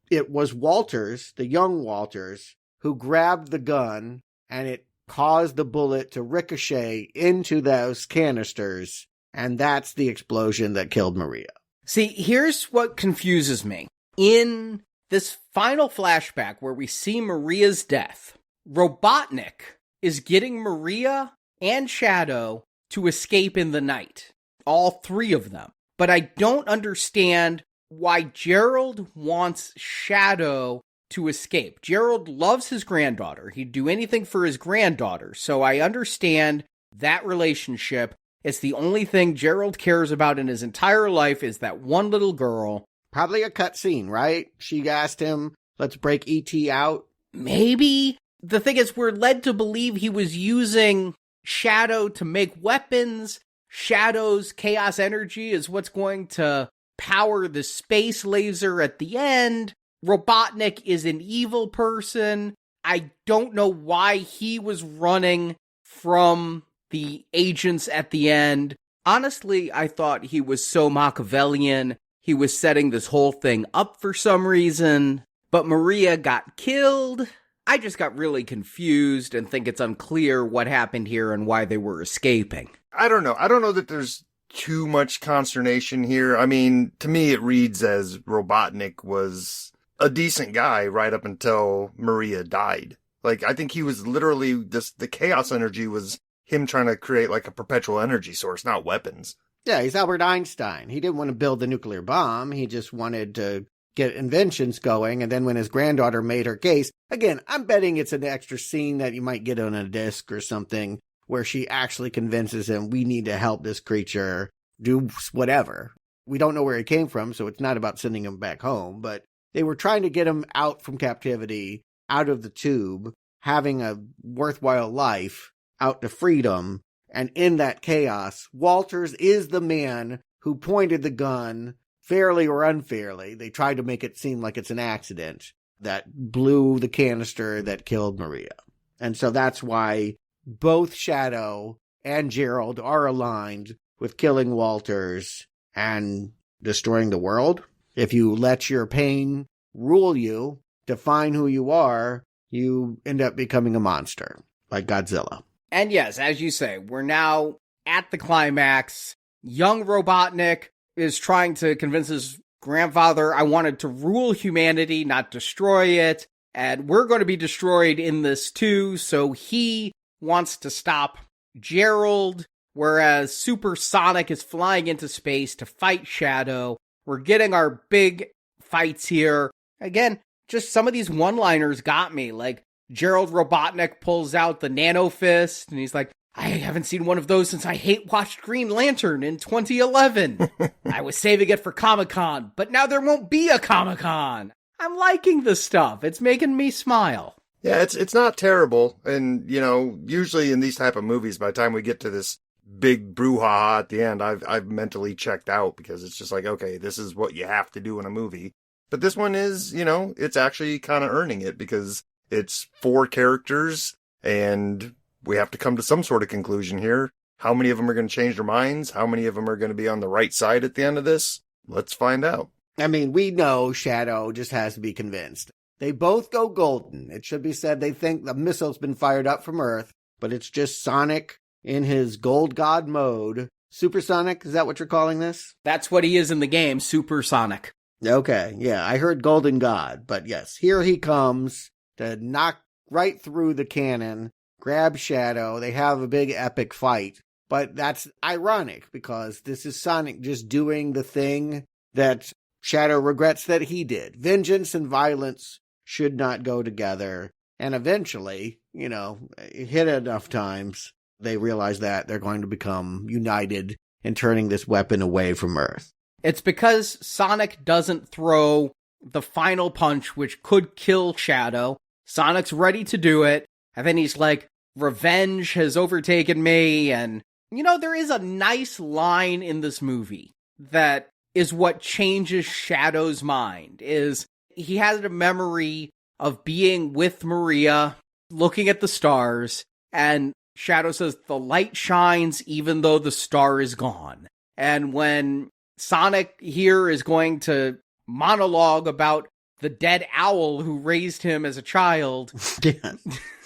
it was Walters, the young Walters, who grabbed the gun, and it caused the bullet to ricochet into those canisters, and that's the explosion that killed Maria. See, here's what confuses me. In this final flashback where we see Maria's death, Robotnik is getting Maria and Shadow to escape in the night. All 3 of them. But I don't understand why Gerald wants Shadow to escape. Gerald loves his granddaughter. He'd do anything for his granddaughter. So I understand that relationship. It's the only thing Gerald cares about in his entire life is that one little girl. Probably a cutscene, right? She asked him, let's break E.T. out. Maybe. The thing is, we're led to believe he was using Shadow to make weapons. Shadow's chaos energy is what's going to power the space laser at the end. Robotnik is an evil person. I don't know why he was running from the agents at the end. Honestly, I thought he was so Machiavellian. He was setting this whole thing up for some reason. But Maria got killed. I just got really confused and think it's unclear what happened here and why they were escaping. I don't know. I don't know that there's too much consternation here. I mean, to me, it reads as Robotnik was a decent guy right up until Maria died. Like, I think he was literally the chaos energy was him trying to create like a perpetual energy source, not weapons. Yeah, he's Albert Einstein. He didn't want to build the nuclear bomb. He just wanted to get inventions going. And then when his granddaughter made her case, again, I'm betting it's an extra scene that you might get on a disc or something, where she actually convinces him, we need to help this creature do whatever. We don't know where he came from, so it's not about sending him back home, but they were trying to get him out from captivity, out of the tube, having a worthwhile life, out to freedom. And in that chaos, Walters is the man who pointed the gun, fairly or unfairly. They tried to make it seem like it's an accident that blew the canister that killed Maria. And so that's why both Shadow and Gerald are aligned with killing Walters and destroying the world. If you let your pain rule you, define who you are, you end up becoming a monster, like Godzilla. And yes, as you say, we're now at the climax. Young Robotnik is trying to convince his grandfather, I wanted to rule humanity, not destroy it. And we're going to be destroyed in this too. So he wants to stop Gerald, whereas Super Sonic is flying into space to fight Shadow. We're getting our big fights here. Again, just some of these one-liners got me. Like, Gerald Robotnik pulls out the Nano Fist, and he's like, I haven't seen one of those since I watched Green Lantern in 2011. I was saving it for Comic-Con, but now there won't be a Comic-Con. I'm liking this stuff. It's making me smile. Yeah, it's not terrible. And, you know, usually in these type of movies, by the time we get to this big brouhaha at the end, I've mentally checked out because it's just like, okay, this is what you have to do in a movie. But this one is, you know, it's actually kind of earning it because it's 4 characters and we have to come to some sort of conclusion here. How many of them are going to change their minds? How many of them are going to be on the right side at the end of this? Let's find out. I mean, we know Shadow just has to be convinced. They both go golden. It should be said they think the missile's been fired up from Earth, but it's just Sonic in his gold god mode. Supersonic, is that what you're calling this? That's what he is in the game, Supersonic. Okay, yeah, I heard golden god, but yes, here he comes to knock right through the cannon, grab Shadow. They have a big epic fight, but that's ironic because this is Sonic just doing the thing that Shadow regrets that he did. Vengeance and violence should not go together. And eventually, you know, hit enough times, they realize that they're going to become united in turning this weapon away from Earth. It's because Sonic doesn't throw the final punch, which could kill Shadow. Sonic's ready to do it. And then he's like, revenge has overtaken me. And, you know, there is a nice line in this movie that is what changes Shadow's mind, is he has a memory of being with Maria, looking at the stars, and Shadow says, the light shines even though the star is gone. And when Sonic here is going to monologue about the dead owl who raised him as a child, Yeah,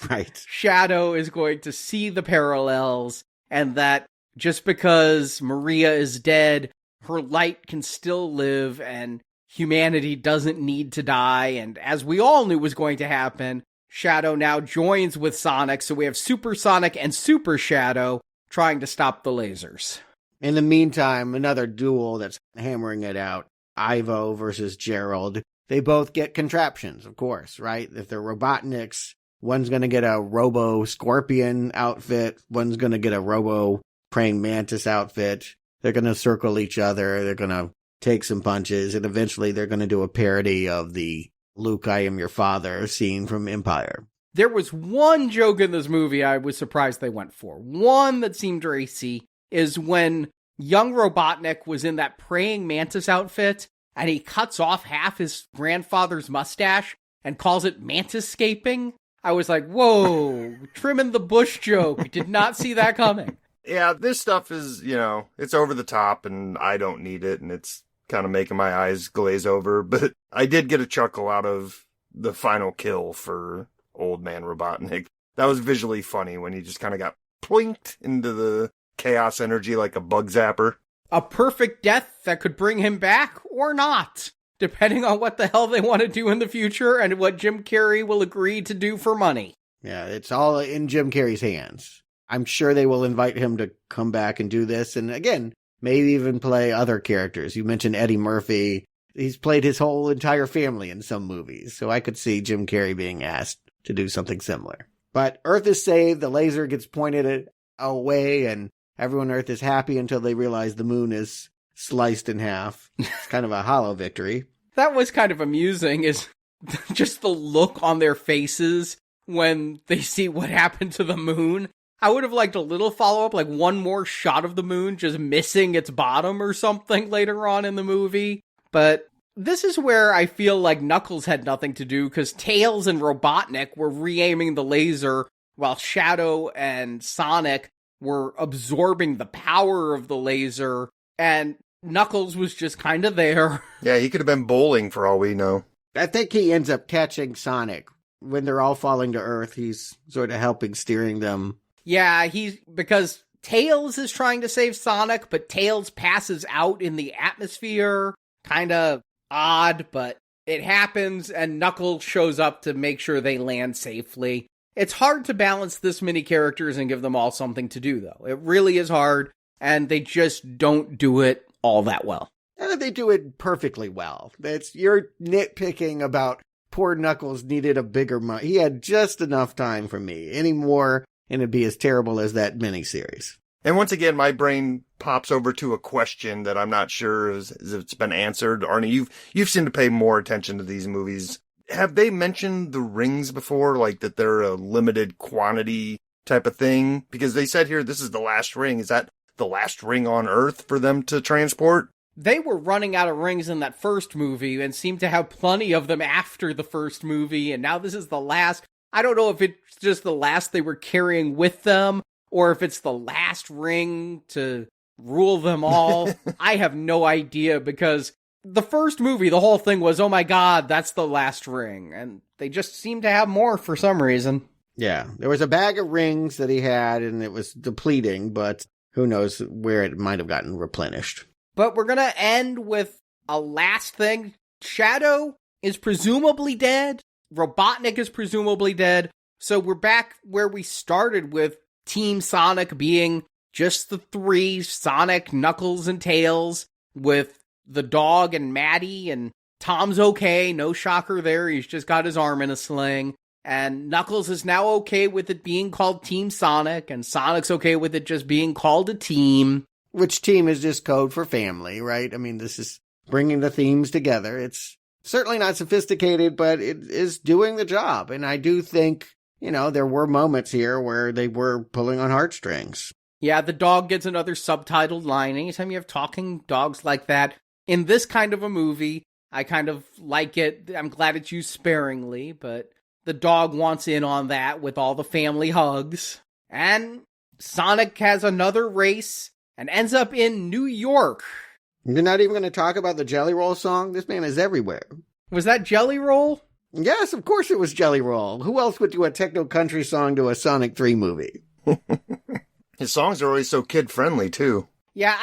right. Shadow is going to see the parallels, and that just because Maria is dead, her light can still live, and humanity doesn't need to die. And as we all knew was going to happen, Shadow now joins with Sonic, so we have Super Sonic and Super Shadow trying to stop the lasers. In the meantime, another duel that's hammering it out, Ivo versus Gerald. They both get contraptions, of course, right? If they're Robotniks, one's going to get a Robo-Scorpion outfit, one's going to get a Robo-Praying Mantis outfit. They're going to circle each other, they're going to take some punches, and eventually they're going to do a parody of the Luke, I am your father scene from Empire. There was one joke in this movie I was surprised they went for. One that seemed racy is when young Robotnik was in that praying mantis outfit, and he cuts off half his grandfather's mustache and calls it mantis-scaping. I was like, whoa, trimming the bush joke. Did not see that coming. Yeah, this stuff is, you know, it's over the top and I don't need it and it's kind of making my eyes glaze over. But I did get a chuckle out of the final kill for Old Man Robotnik. That was visually funny when he just kind of got ploinked into the chaos energy like a bug zapper. A perfect death that could bring him back or not, depending on what the hell they want to do in the future and what Jim Carrey will agree to do for money. Yeah, it's all in Jim Carrey's hands. I'm sure they will invite him to come back and do this. And again, maybe even play other characters. You mentioned Eddie Murphy. He's played his whole entire family in some movies. So I could see Jim Carrey being asked to do something similar. But Earth is saved. The laser gets pointed at away and everyone on Earth is happy until they realize the moon is sliced in half. It's kind of a hollow victory. That was kind of amusing, is just the look on their faces when they see what happened to the moon. I would have liked a little follow-up, like one more shot of the moon just missing its bottom or something later on in the movie. But this is where I feel like Knuckles had nothing to do, because Tails and Robotnik were re-aiming the laser while Shadow and Sonic were absorbing the power of the laser, and Knuckles was just kind of there. Yeah, he could have been bowling for all we know. I think he ends up catching Sonic. When they're all falling to Earth, he's sort of helping steering them. Yeah, because Tails is trying to save Sonic, but Tails passes out in the atmosphere. Kind of odd, but it happens, and Knuckles shows up to make sure they land safely. It's hard to balance this many characters and give them all something to do, though. It really is hard, and they just don't do it all that well. They do it perfectly well. You're nitpicking about poor Knuckles needed a bigger he had just enough time for me. Any more, and it'd be as terrible as that miniseries. And once again, my brain pops over to a question that I'm not sure if it's been answered. Arnie, you've seemed to pay more attention to these movies. Have they mentioned the rings before, like that they're a limited quantity type of thing? Because they said here, this is the last ring. Is that the last ring on Earth for them to transport? They were running out of rings in that first movie and seemed to have plenty of them after the first movie, and now this is the last. I don't know if it's just the last they were carrying with them, or if it's the last ring to rule them all. I have no idea, because the first movie, the whole thing was, oh my god, that's the last ring, and they just seem to have more for some reason. Yeah, there was a bag of rings that he had, and it was depleting, but who knows where it might have gotten replenished. But we're gonna end with a last thing. Shadow is presumably dead. Robotnik is presumably dead. So we're back where we started, with Team Sonic being just the three, Sonic, Knuckles, and Tails, with the dog and Maddie, and Tom's okay. No shocker there. He's just got his arm in a sling. And Knuckles is now okay with it being called Team Sonic, and Sonic's okay with it just being called a team. Which team is just code for family, right? I mean, this is bringing the themes together. It's certainly not sophisticated, but it is doing the job. And I do think, there were moments here where they were pulling on heartstrings. Yeah, the dog gets another subtitled line. Anytime you have talking dogs like that in this kind of a movie, I kind of like it. I'm glad it's used sparingly, but the dog wants in on that with all the family hugs. And Sonic has another race and ends up in New York. You're not even going to talk about the Jelly Roll song? This man is everywhere. Was that Jelly Roll? Yes, of course it was Jelly Roll. Who else would do a techno country song to a Sonic 3 movie? His songs are always so kid-friendly, too. Yeah,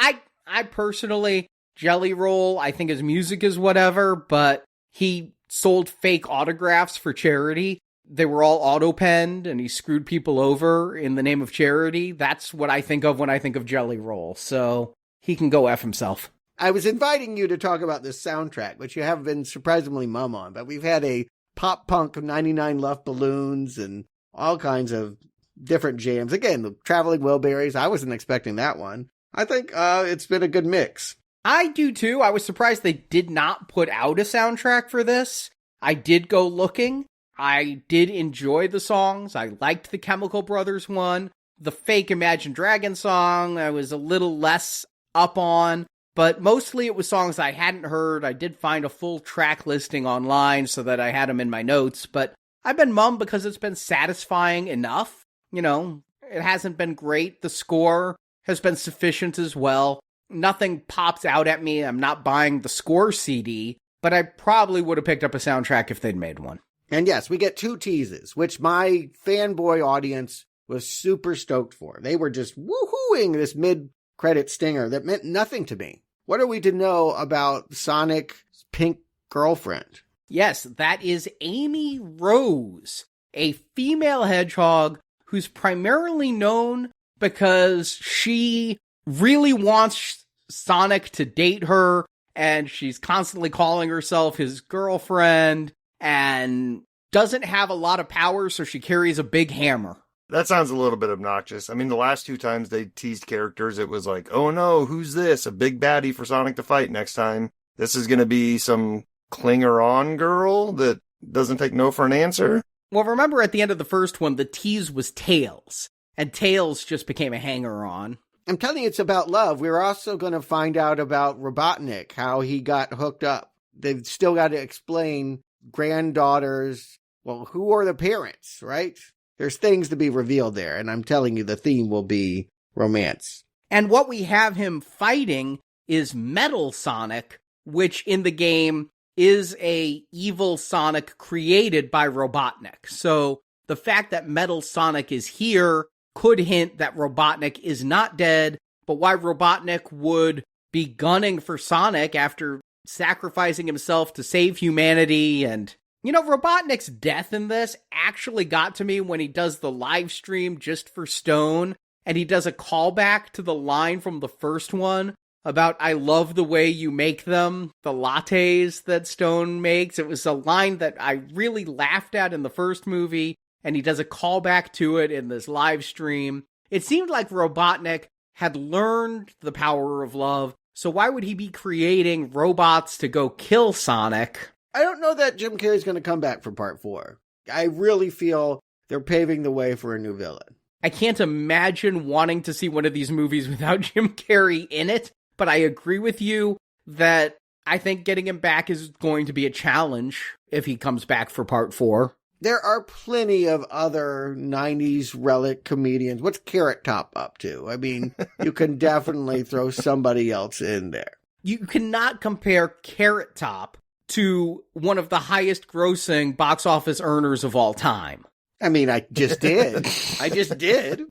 I personally, Jelly Roll, I think his music is whatever, but he sold fake autographs for charity. They were all auto-penned, and he screwed people over in the name of charity. That's what I think of when I think of Jelly Roll, so he can go F himself. I was inviting you to talk about this soundtrack, which you have been surprisingly mum on, but we've had a pop-punk 99 Luft Balloons and all kinds of different jams. Again, the Traveling Wilburys, I wasn't expecting that one. I think it's been a good mix. I do, too. I was surprised they did not put out a soundtrack for this. I did go looking. I did enjoy the songs. I liked the Chemical Brothers one. The fake Imagine Dragons song, I was a little less up on, but mostly it was songs I hadn't heard. I did find a full track listing online so that I had them in my notes, but I've been mum because it's been satisfying enough. It hasn't been great. The score has been sufficient as well. Nothing pops out at me. I'm not buying the score CD, but I probably would have picked up a soundtrack if they'd made one. And yes, we get 2 teases, which my fanboy audience was super stoked for. They were just woohooing this mid-credit stinger that meant nothing to me. What are we to know about Sonic's pink girlfriend? Yes, that is Amy Rose, a female hedgehog who's primarily known because she really wants Sonic to date her, and she's constantly calling herself his girlfriend, and doesn't have a lot of power, so she carries a big hammer. That sounds a little bit obnoxious. I mean, the last 2 times they teased characters, it was like, oh no, who's this? A big baddie for Sonic to fight next time. This is going to be some clinger-on girl that doesn't take no for an answer. Well, remember at the end of the first one, the tease was Tails, and Tails just became a hanger-on. I'm telling you, it's about love. We're also going to find out about Robotnik, how he got hooked up. They've still got to explain granddaughters. Well, who are the parents, right? There's things to be revealed there, and I'm telling you, the theme will be romance. And what we have him fighting is Metal Sonic, which in the game is a evil Sonic created by Robotnik. So the fact that Metal Sonic is here could hint that Robotnik is not dead, but why Robotnik would be gunning for Sonic after sacrificing himself to save humanity. And, you know, Robotnik's death in this actually got to me when he does the live stream just for Stone, and he does a callback to the line from the first one about, I love the way you make them, the lattes that Stone makes. It was a line that I really laughed at in the first movie, and he does a callback to it in this live stream. It seemed like Robotnik had learned the power of love, so why would he be creating robots to go kill Sonic? I don't know that Jim Carrey's going to come back for part 4. I really feel they're paving the way for a new villain. I can't imagine wanting to see one of these movies without Jim Carrey in it, but I agree with you that I think getting him back is going to be a challenge if he comes back for part 4. There are plenty of other 90s relic comedians. What's Carrot Top up to? I mean, you can definitely throw somebody else in there. You cannot compare Carrot Top to one of the highest grossing box office earners of all time. I mean, I just did. I just did.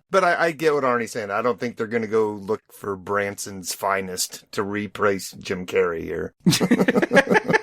But I get what Arnie's saying. I don't think they're going to go look for Branson's finest to replace Jim Carrey here.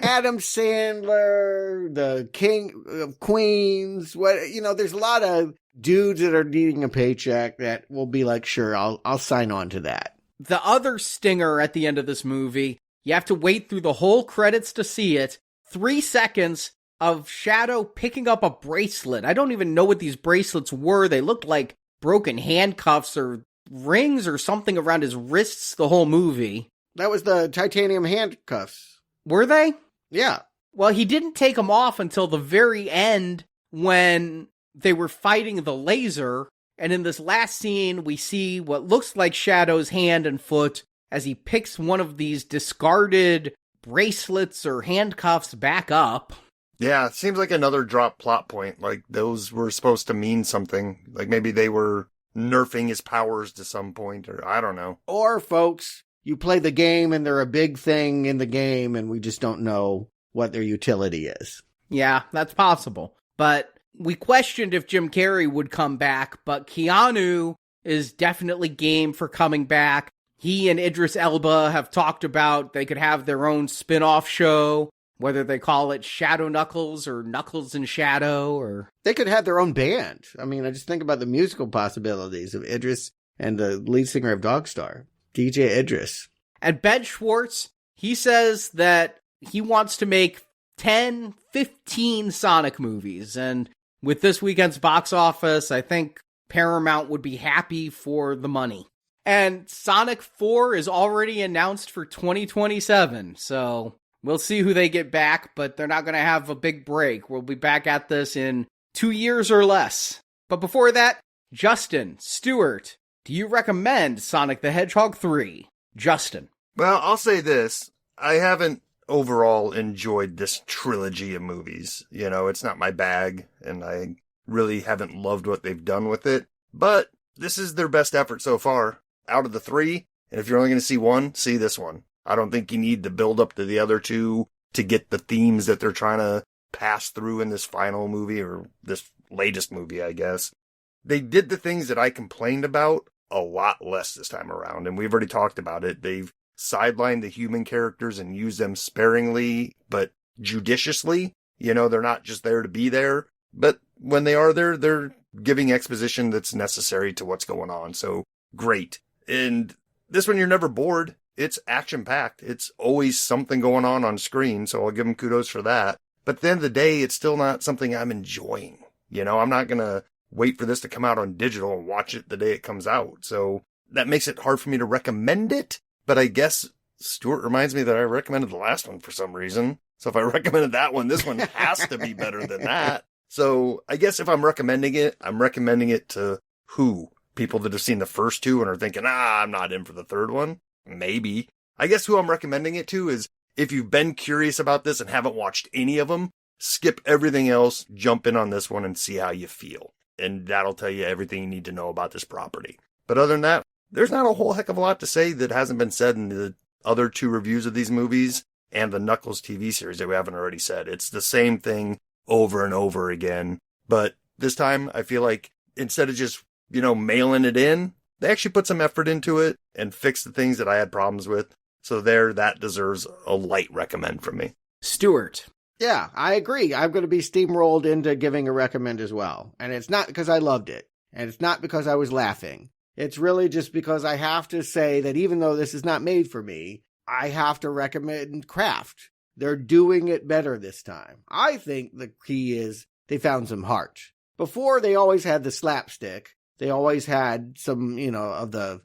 Adam Sandler, the King of Queens. There's a lot of dudes that are needing a paycheck that will be like, sure, I'll sign on to that. The other stinger at the end of this movie, you have to wait through the whole credits to see it. 3 seconds of Shadow picking up a bracelet. I don't even know what these bracelets were. They looked like broken handcuffs or rings or something around his wrists the whole movie. That was the titanium handcuffs. Were they? Yeah. Well, he didn't take them off until the very end when they were fighting the laser. And in this last scene, we see what looks like Shadow's hand and foot as he picks one of these discarded bracelets or handcuffs back up. Yeah, it seems like another drop plot point. Like, those were supposed to mean something. Like, maybe they were nerfing his powers to some point, or I don't know. Or, folks, you play the game and they're a big thing in the game and we just don't know what their utility is. Yeah, that's possible. But we questioned if Jim Carrey would come back, but Keanu is definitely game for coming back. He and Idris Elba have talked about they could have their own spin-off show, whether they call it Shadow Knuckles or Knuckles and Shadow, or... They could have their own band. I mean, I just think about the musical possibilities of Idris and the lead singer of Dogstar, DJ Idris. And Ben Schwartz, he says that he wants to make 10, 15 Sonic movies. And with this weekend's box office, I think Paramount would be happy for the money. And Sonic 4 is already announced for 2027, so we'll see who they get back, but they're not going to have a big break. We'll be back at this in 2 years or less. But before that, Justin, Stewart, do you recommend Sonic the Hedgehog 3? Justin. Well, I'll say this. I haven't overall enjoyed this trilogy of movies. You know, it's not my bag, and I really haven't loved what they've done with it. But this is their best effort so far out of the 3. And if you're only going to see one, see this one. I don't think you need to build up to the other 2 to get the themes that they're trying to pass through in this final movie, or this latest movie, I guess. They did the things that I complained about a lot less this time around, and we've already talked about it. They've sidelined the human characters and used them sparingly, but judiciously. You know, they're not just there to be there, but when they are there, they're giving exposition that's necessary to what's going on. So, great. And this one, you're never bored. It's action-packed. It's always something going on screen, so I'll give them kudos for that. But at the end of the day, it's still not something I'm enjoying. You know, I'm not going to wait for this to come out on digital and watch it the day it comes out. So that makes it hard for me to recommend it. But I guess Stuart reminds me that I recommended the last one for some reason. So if I recommended that one, this one has to be better than that. So I guess if I'm recommending it, I'm recommending it to who? People that have seen the first two and are thinking, I'm not in for the third one. Maybe. I guess who I'm recommending it to is if you've been curious about this and haven't watched any of them, skip everything else, jump in on this one and see how you feel. And that'll tell you everything you need to know about this property. But other than that, there's not a whole heck of a lot to say that hasn't been said in the other two reviews of these movies and the Knuckles TV series that we haven't already said. It's the same thing over and over again. But this time, I feel like instead of just, mailing it in, they actually put some effort into it and fixed the things that I had problems with. So that deserves a light recommend from me. Stuart. Yeah, I agree. I'm going to be steamrolled into giving a recommend as well. And it's not because I loved it. And it's not because I was laughing. It's really just because I have to say that even though this is not made for me, I have to recommend Craft. They're doing it better this time. I think the key is they found some heart. Before, they always had the slapstick. They always had some, of the,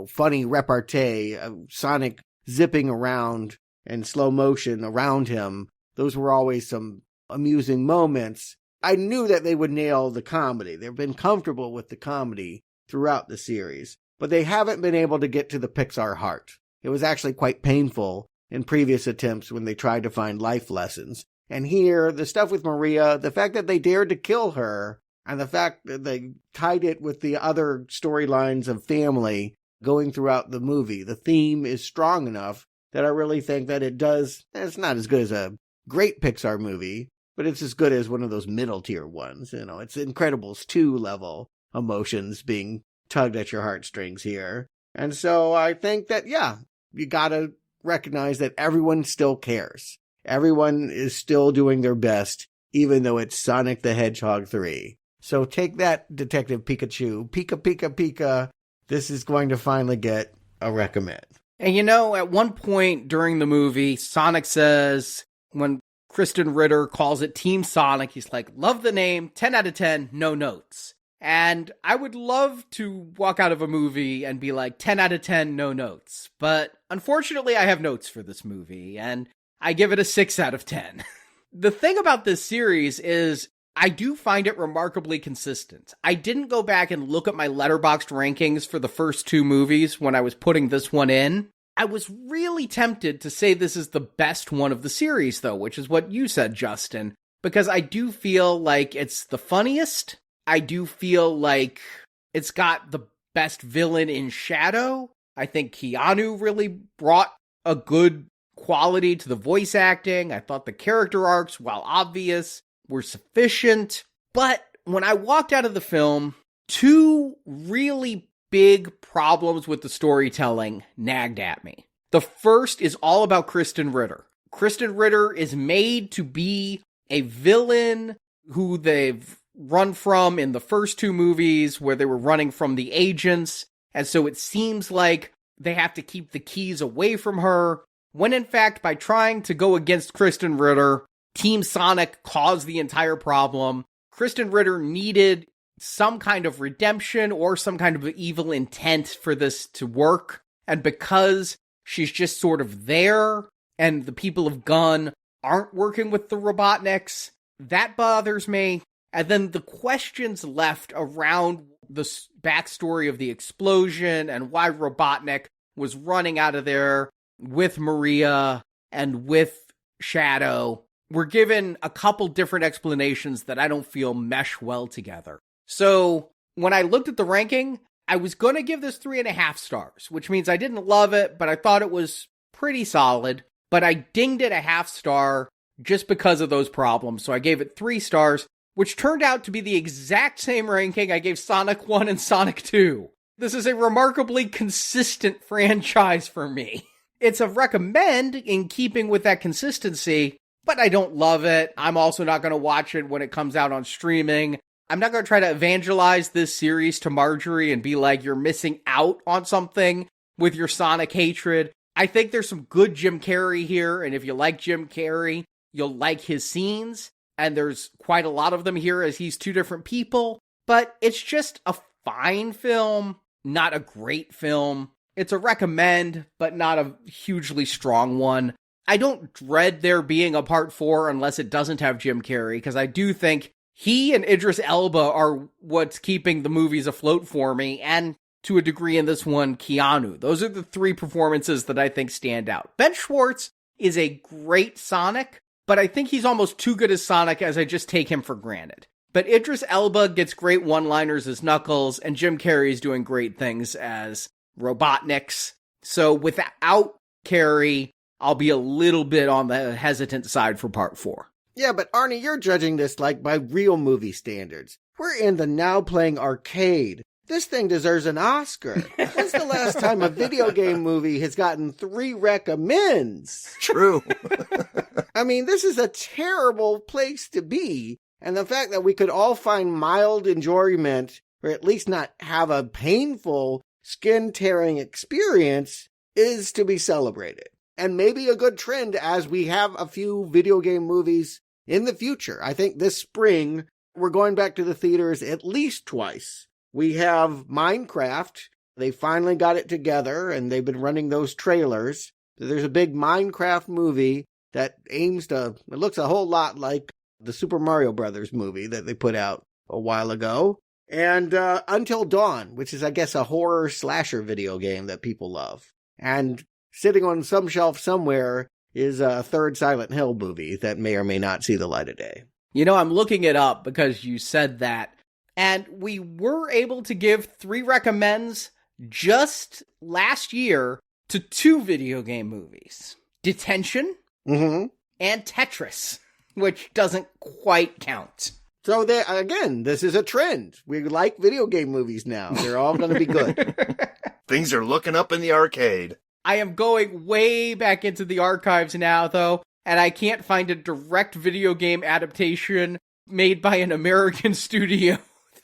funny repartee of Sonic zipping around in slow motion around him. Those were always some amusing moments. I knew that they would nail the comedy. They've been comfortable with the comedy throughout the series, but they haven't been able to get to the Pixar heart. It was actually quite painful in previous attempts when they tried to find life lessons. And here, the stuff with Maria, the fact that they dared to kill her, and the fact that they tied it with the other storylines of family going throughout the movie, the theme is strong enough that I really think that it's not as good as a great Pixar movie, but it's as good as one of those middle tier ones. It's Incredibles 2 level emotions being tugged at your heartstrings here. And so I think that, you gotta recognize that everyone still cares. Everyone is still doing their best, even though it's Sonic the Hedgehog 3. So take that, Detective Pikachu. Pika, Pika, Pika. This is going to finally get a recommend. And at one point during the movie, Sonic says, when Kristen Ritter calls it Team Sonic, he's like, love the name, 10 out of 10, no notes. And I would love to walk out of a movie and be like, 10 out of 10, no notes. But unfortunately, I have notes for this movie, and I give it a 6 out of 10. The thing about this series is I do find it remarkably consistent. I didn't go back and look at my Letterboxd rankings for the first two movies when I was putting this one in. I was really tempted to say this is the best one of the series, though, which is what you said, Justin, because I do feel like it's the funniest. I do feel like it's got the best villain in Shadow. I think Keanu really brought a good quality to the voice acting. I thought the character arcs, while obvious, were sufficient. But when I walked out of the film, two really big problems with the storytelling nagged at me. The first is all about Kristen Ritter. Kristen Ritter is made to be a villain who they've run from in the first two movies where they were running from the agents. And so it seems like they have to keep the keys away from her. When in fact, by trying to go against Kristen Ritter, Team Sonic caused the entire problem. Kristen Ritter needed some kind of redemption or some kind of evil intent for this to work. And because she's just sort of there, and the people of Gun aren't working with the Robotniks, that bothers me. And then the questions left around the backstory of the explosion and why Robotnik was running out of there with Maria and with Shadow. We're given a couple different explanations that I don't feel mesh well together. So when I looked at the ranking, I was going to give this 3.5 stars, which means I didn't love it, but I thought it was pretty solid. But I dinged it a 0.5 star just because of those problems. So I gave it 3 stars, which turned out to be the exact same ranking I gave Sonic 1 and Sonic 2. This is a remarkably consistent franchise for me. It's a recommend in keeping with that consistency, but I don't love it. I'm also not going to watch it when it comes out on streaming. I'm not going to try to evangelize this series to Marjorie and be like, you're missing out on something with your Sonic hatred. I think there's some good Jim Carrey here, and if you like Jim Carrey, you'll like his scenes, and there's quite a lot of them here as he's two different people. but it's just a fine film, not a great film. It's a recommend, but not a hugely strong one. I don't dread there being a part 4 unless it doesn't have Jim Carrey, because I do think he and Idris Elba are what's keeping the movies afloat for me, and to a degree in this one, Keanu. Those are the 3 performances that I think stand out. Ben Schwartz is a great Sonic, but I think he's almost too good as Sonic as I just take him for granted. But Idris Elba gets great one-liners as Knuckles, and Jim Carrey is doing great things as Robotniks. So without Carrey, I'll be a little bit on the hesitant side for part 4. Yeah, but Arnie, you're judging this like by real movie standards. We're in the now playing arcade. This thing deserves an Oscar. When's the last time a video game movie has gotten 3 recommends? True. I mean, this is a terrible place to be. And the fact that we could all find mild enjoyment, or at least not have a painful, skin-tearing experience, is to be celebrated. And maybe a good trend as we have a few video game movies in the future. I think this spring, we're going back to the theaters at least twice. We have Minecraft. They finally got it together, and they've been running those trailers. There's a big Minecraft movie that aims to, it looks a whole lot like the Super Mario Brothers movie that they put out a while ago. And Until Dawn, which is, I guess, a horror slasher video game that people love. And sitting on some shelf somewhere is a third Silent Hill movie that may or may not see the light of day. You know, I'm looking it up because you said that. And we were able to give 3 recommends just last year to 2 video game movies. Detention and Tetris, which doesn't quite count. So, again, this is a trend. We like video game movies now. They're all going to be good. Things are looking up in the arcade. I am going way back into the archives now, though, and I can't find a direct video game adaptation made by an American studio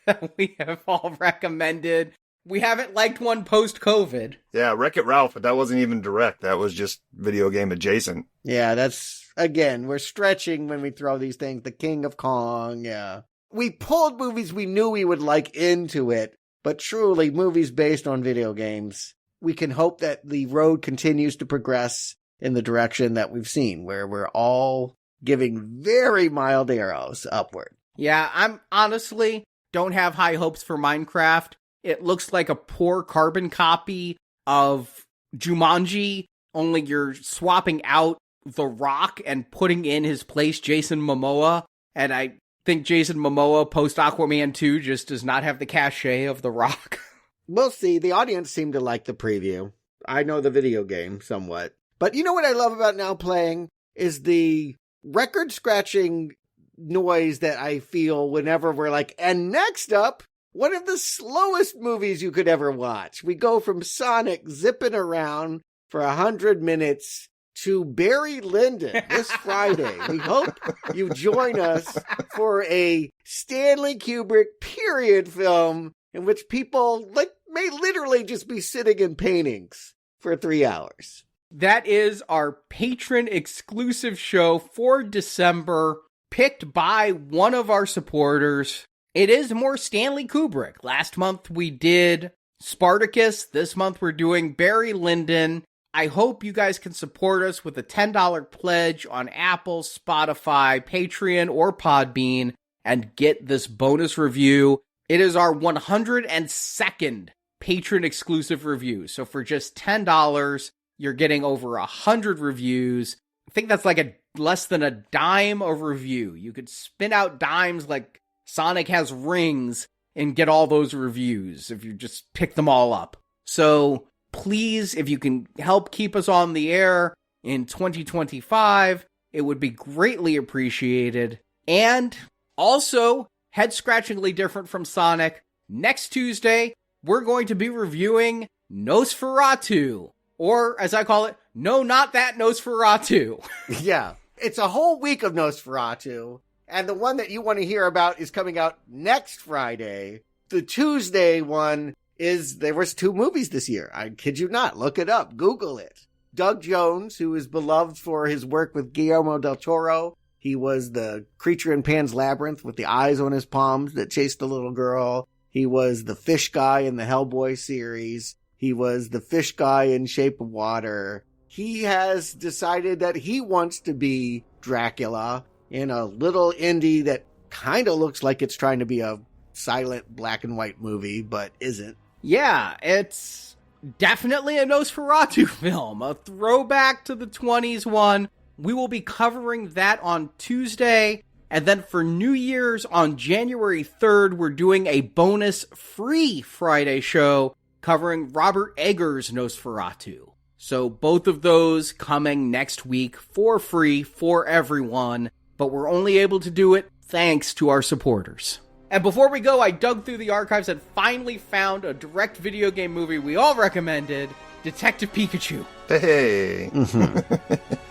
that we have all recommended. We haven't liked one post-COVID. Yeah, Wreck-It Ralph, but that wasn't even direct. That was just video game adjacent. Yeah, that's, again, we're stretching when we throw these things. The King of Kong, yeah. We pulled movies we knew we would like into it, but truly, movies based on video games, we can hope that the road continues to progress in the direction that we've seen, where we're all giving very mild arrows upward. Yeah, I'm honestly don't have high hopes for Minecraft. It looks like a poor carbon copy of Jumanji, only you're swapping out The Rock and putting in his place Jason Momoa. And I think Jason Momoa post Aquaman 2 just does not have the cachet of The Rock. We'll see. The audience seemed to like the preview. I know the video game somewhat. But you know what I love about Now Playing is the record-scratching noise that I feel whenever we're like, and next up, one of the slowest movies you could ever watch. We go from Sonic zipping around for 100 minutes to Barry Lyndon this Friday. We hope you join us for a Stanley Kubrick period film in which people may literally just be sitting in paintings for 3 hours. That is our patron exclusive show for December, picked by one of our supporters. It is more Stanley Kubrick. Last month we did Spartacus. This month we're doing Barry Lyndon. I hope you guys can support us with a $10 pledge on Apple, Spotify, Patreon, or Podbean and get this bonus review. It is our 102nd patron exclusive review. So for just $10, you're getting over 100 reviews. I think that's like less than a dime a review. You could spin out dimes like Sonic has rings and get all those reviews if you just pick them all up. So please, if you can help keep us on the air in 2025, it would be greatly appreciated. And also, head-scratchingly different from Sonic, next Tuesday, we're going to be reviewing Nosferatu. Or, as I call it, no, not that Nosferatu. Yeah, it's a whole week of Nosferatu. And the one that you want to hear about is coming out next Friday. The Tuesday one is, there was 2 movies this year. I kid you not. Look it up. Google it. Doug Jones, who is beloved for his work with Guillermo del Toro. He was the creature in Pan's Labyrinth with the eyes on his palms that chased the little girl. He was the fish guy in the Hellboy series. He was the fish guy in Shape of Water. He has decided that he wants to be Dracula in a little indie that kind of looks like it's trying to be a silent black and white movie, but isn't. Yeah, it's definitely a Nosferatu film, a throwback to the 20s one. We will be covering that on Tuesday, and then for New Year's on January 3rd, we're doing a bonus free Friday show covering Robert Eggers' Nosferatu. So both of those coming next week for free for everyone, but we're only able to do it thanks to our supporters. And before we go, I dug through the archives and finally found a direct video game movie we all recommended, Detective Pikachu. Hey.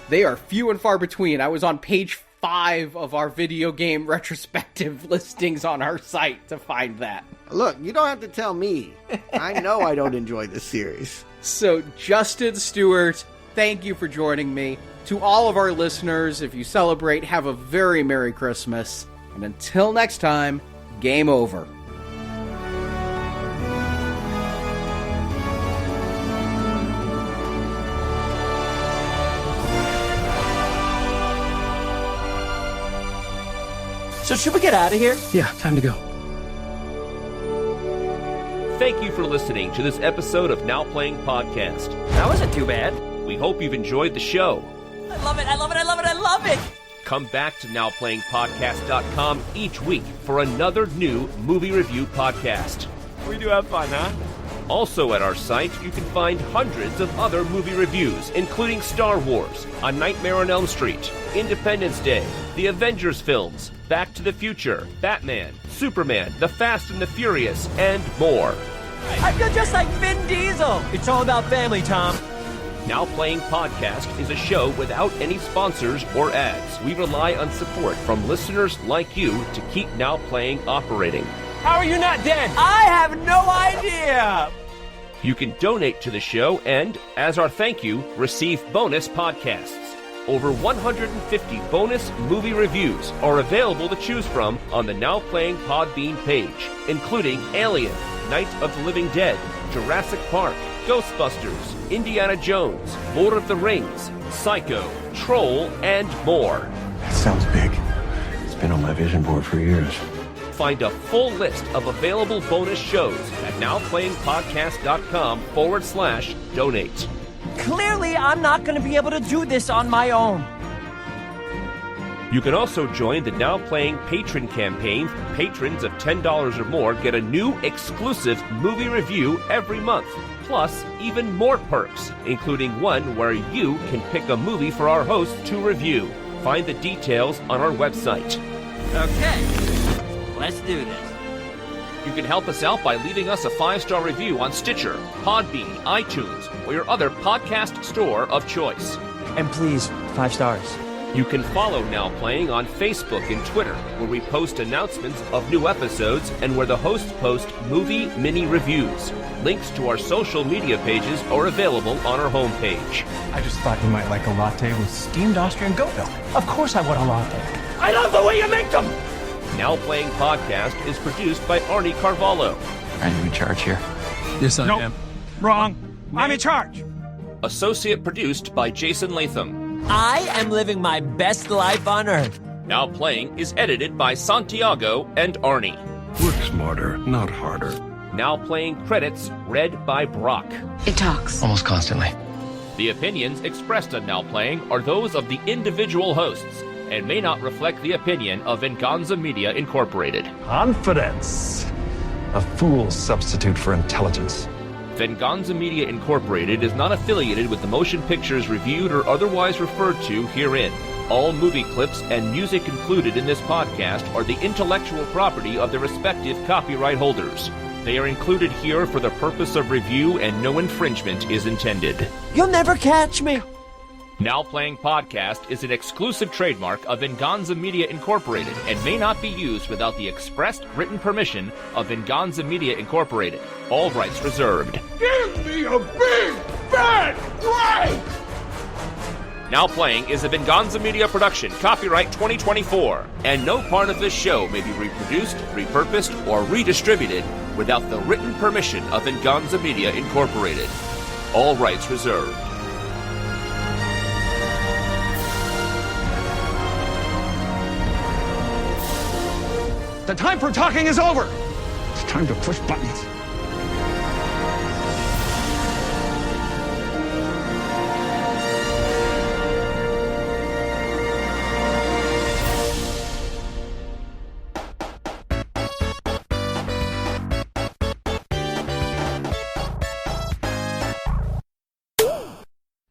They are few and far between. I was on page 5 of our video game retrospective listings on our site to find that. Look, you don't have to tell me. I know I don't enjoy this series. So, Justin Stewart, thank you for joining me. To all of our listeners, if you celebrate, have a very Merry Christmas. And until next time, game over. So should we get out of here? Yeah, time to go. Thank you for listening to this episode of Now Playing Podcast. That wasn't too bad. We hope you've enjoyed the show. I love it, I love it, I love it, I love it! Come back to NowPlayingPodcast.com each week for another new movie review podcast. We do have fun, huh? Also at our site, you can find hundreds of other movie reviews, including Star Wars, A Nightmare on Elm Street, Independence Day, the Avengers films, Back to the Future, Batman, Superman, The Fast and the Furious, and more. I feel just like Vin Diesel. It's all about family, Tom. Now Playing Podcast is a show without any sponsors or ads. We rely on support from listeners like you to keep Now Playing operating. How are you not dead? I have no idea. You can donate to the show and, as our thank you, receive bonus podcasts. Over 150 bonus movie reviews are available to choose from on the Now Playing Podbean page, including Alien, Night of the Living Dead, Jurassic Park, Ghostbusters, Indiana Jones, Lord of the Rings, Psycho, Troll, and more. That sounds big. It's been on my vision board for years. Find a full list of available bonus shows at nowplayingpodcast.com/donate. Clearly, I'm not going to be able to do this on my own. You can also join the Now Playing Patron campaign. Patrons of $10 or more get a new exclusive movie review every month. Plus, even more perks, including one where you can pick a movie for our host to review. Find the details on our website. Okay, let's do this. You can help us out by leaving us a 5-star review on Stitcher, Podbean, iTunes, or your other podcast store of choice. And please, 5 stars. You can follow Now Playing on Facebook and Twitter, where we post announcements of new episodes and where the hosts post movie mini reviews. Links to our social media pages are available on our homepage. I just thought you might like a latte with steamed Austrian goat milk. Of course I want a latte. I love the way you make them! Now Playing Podcast is produced by Arnie Carvalho. Are you in charge here? Yes, I am. Wrong. I'm in charge. Associate produced by Jason Latham. I am living my best life on Earth. Now Playing is edited by Santiago and Arnie. Work smarter, not harder. Now Playing credits read by Brock. It talks. Almost constantly. The opinions expressed on Now Playing are those of the individual hosts and may not reflect the opinion of Venganza Media Incorporated. Confidence. A fool's substitute for intelligence. Venganza Media Incorporated is not affiliated with the motion pictures reviewed or otherwise referred to herein. All movie clips and music included in this podcast are the intellectual property of their respective copyright holders. They are included here for the purpose of review and no infringement is intended. You'll never catch me. Now Playing Podcast is an exclusive trademark of Venganza Media Incorporated and may not be used without the expressed written permission of Venganza Media Incorporated. All rights reserved. Give me a big, fat break! Now Playing is a Venganza Media production, copyright 2024, and no part of this show may be reproduced, repurposed, or redistributed without the written permission of Venganza Media Incorporated. All rights reserved. The time for talking is over. It's time to push buttons.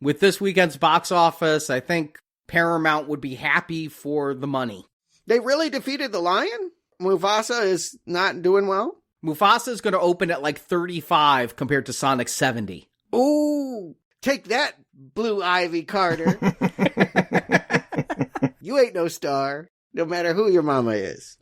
With this weekend's box office, I think Paramount would be happy for the money. They really defeated the lion? Mufasa is not doing well? Mufasa is going to open at like 35 compared to Sonic's 70. Ooh, take that, Blue Ivy Carter. You ain't no star, no matter who your mama is.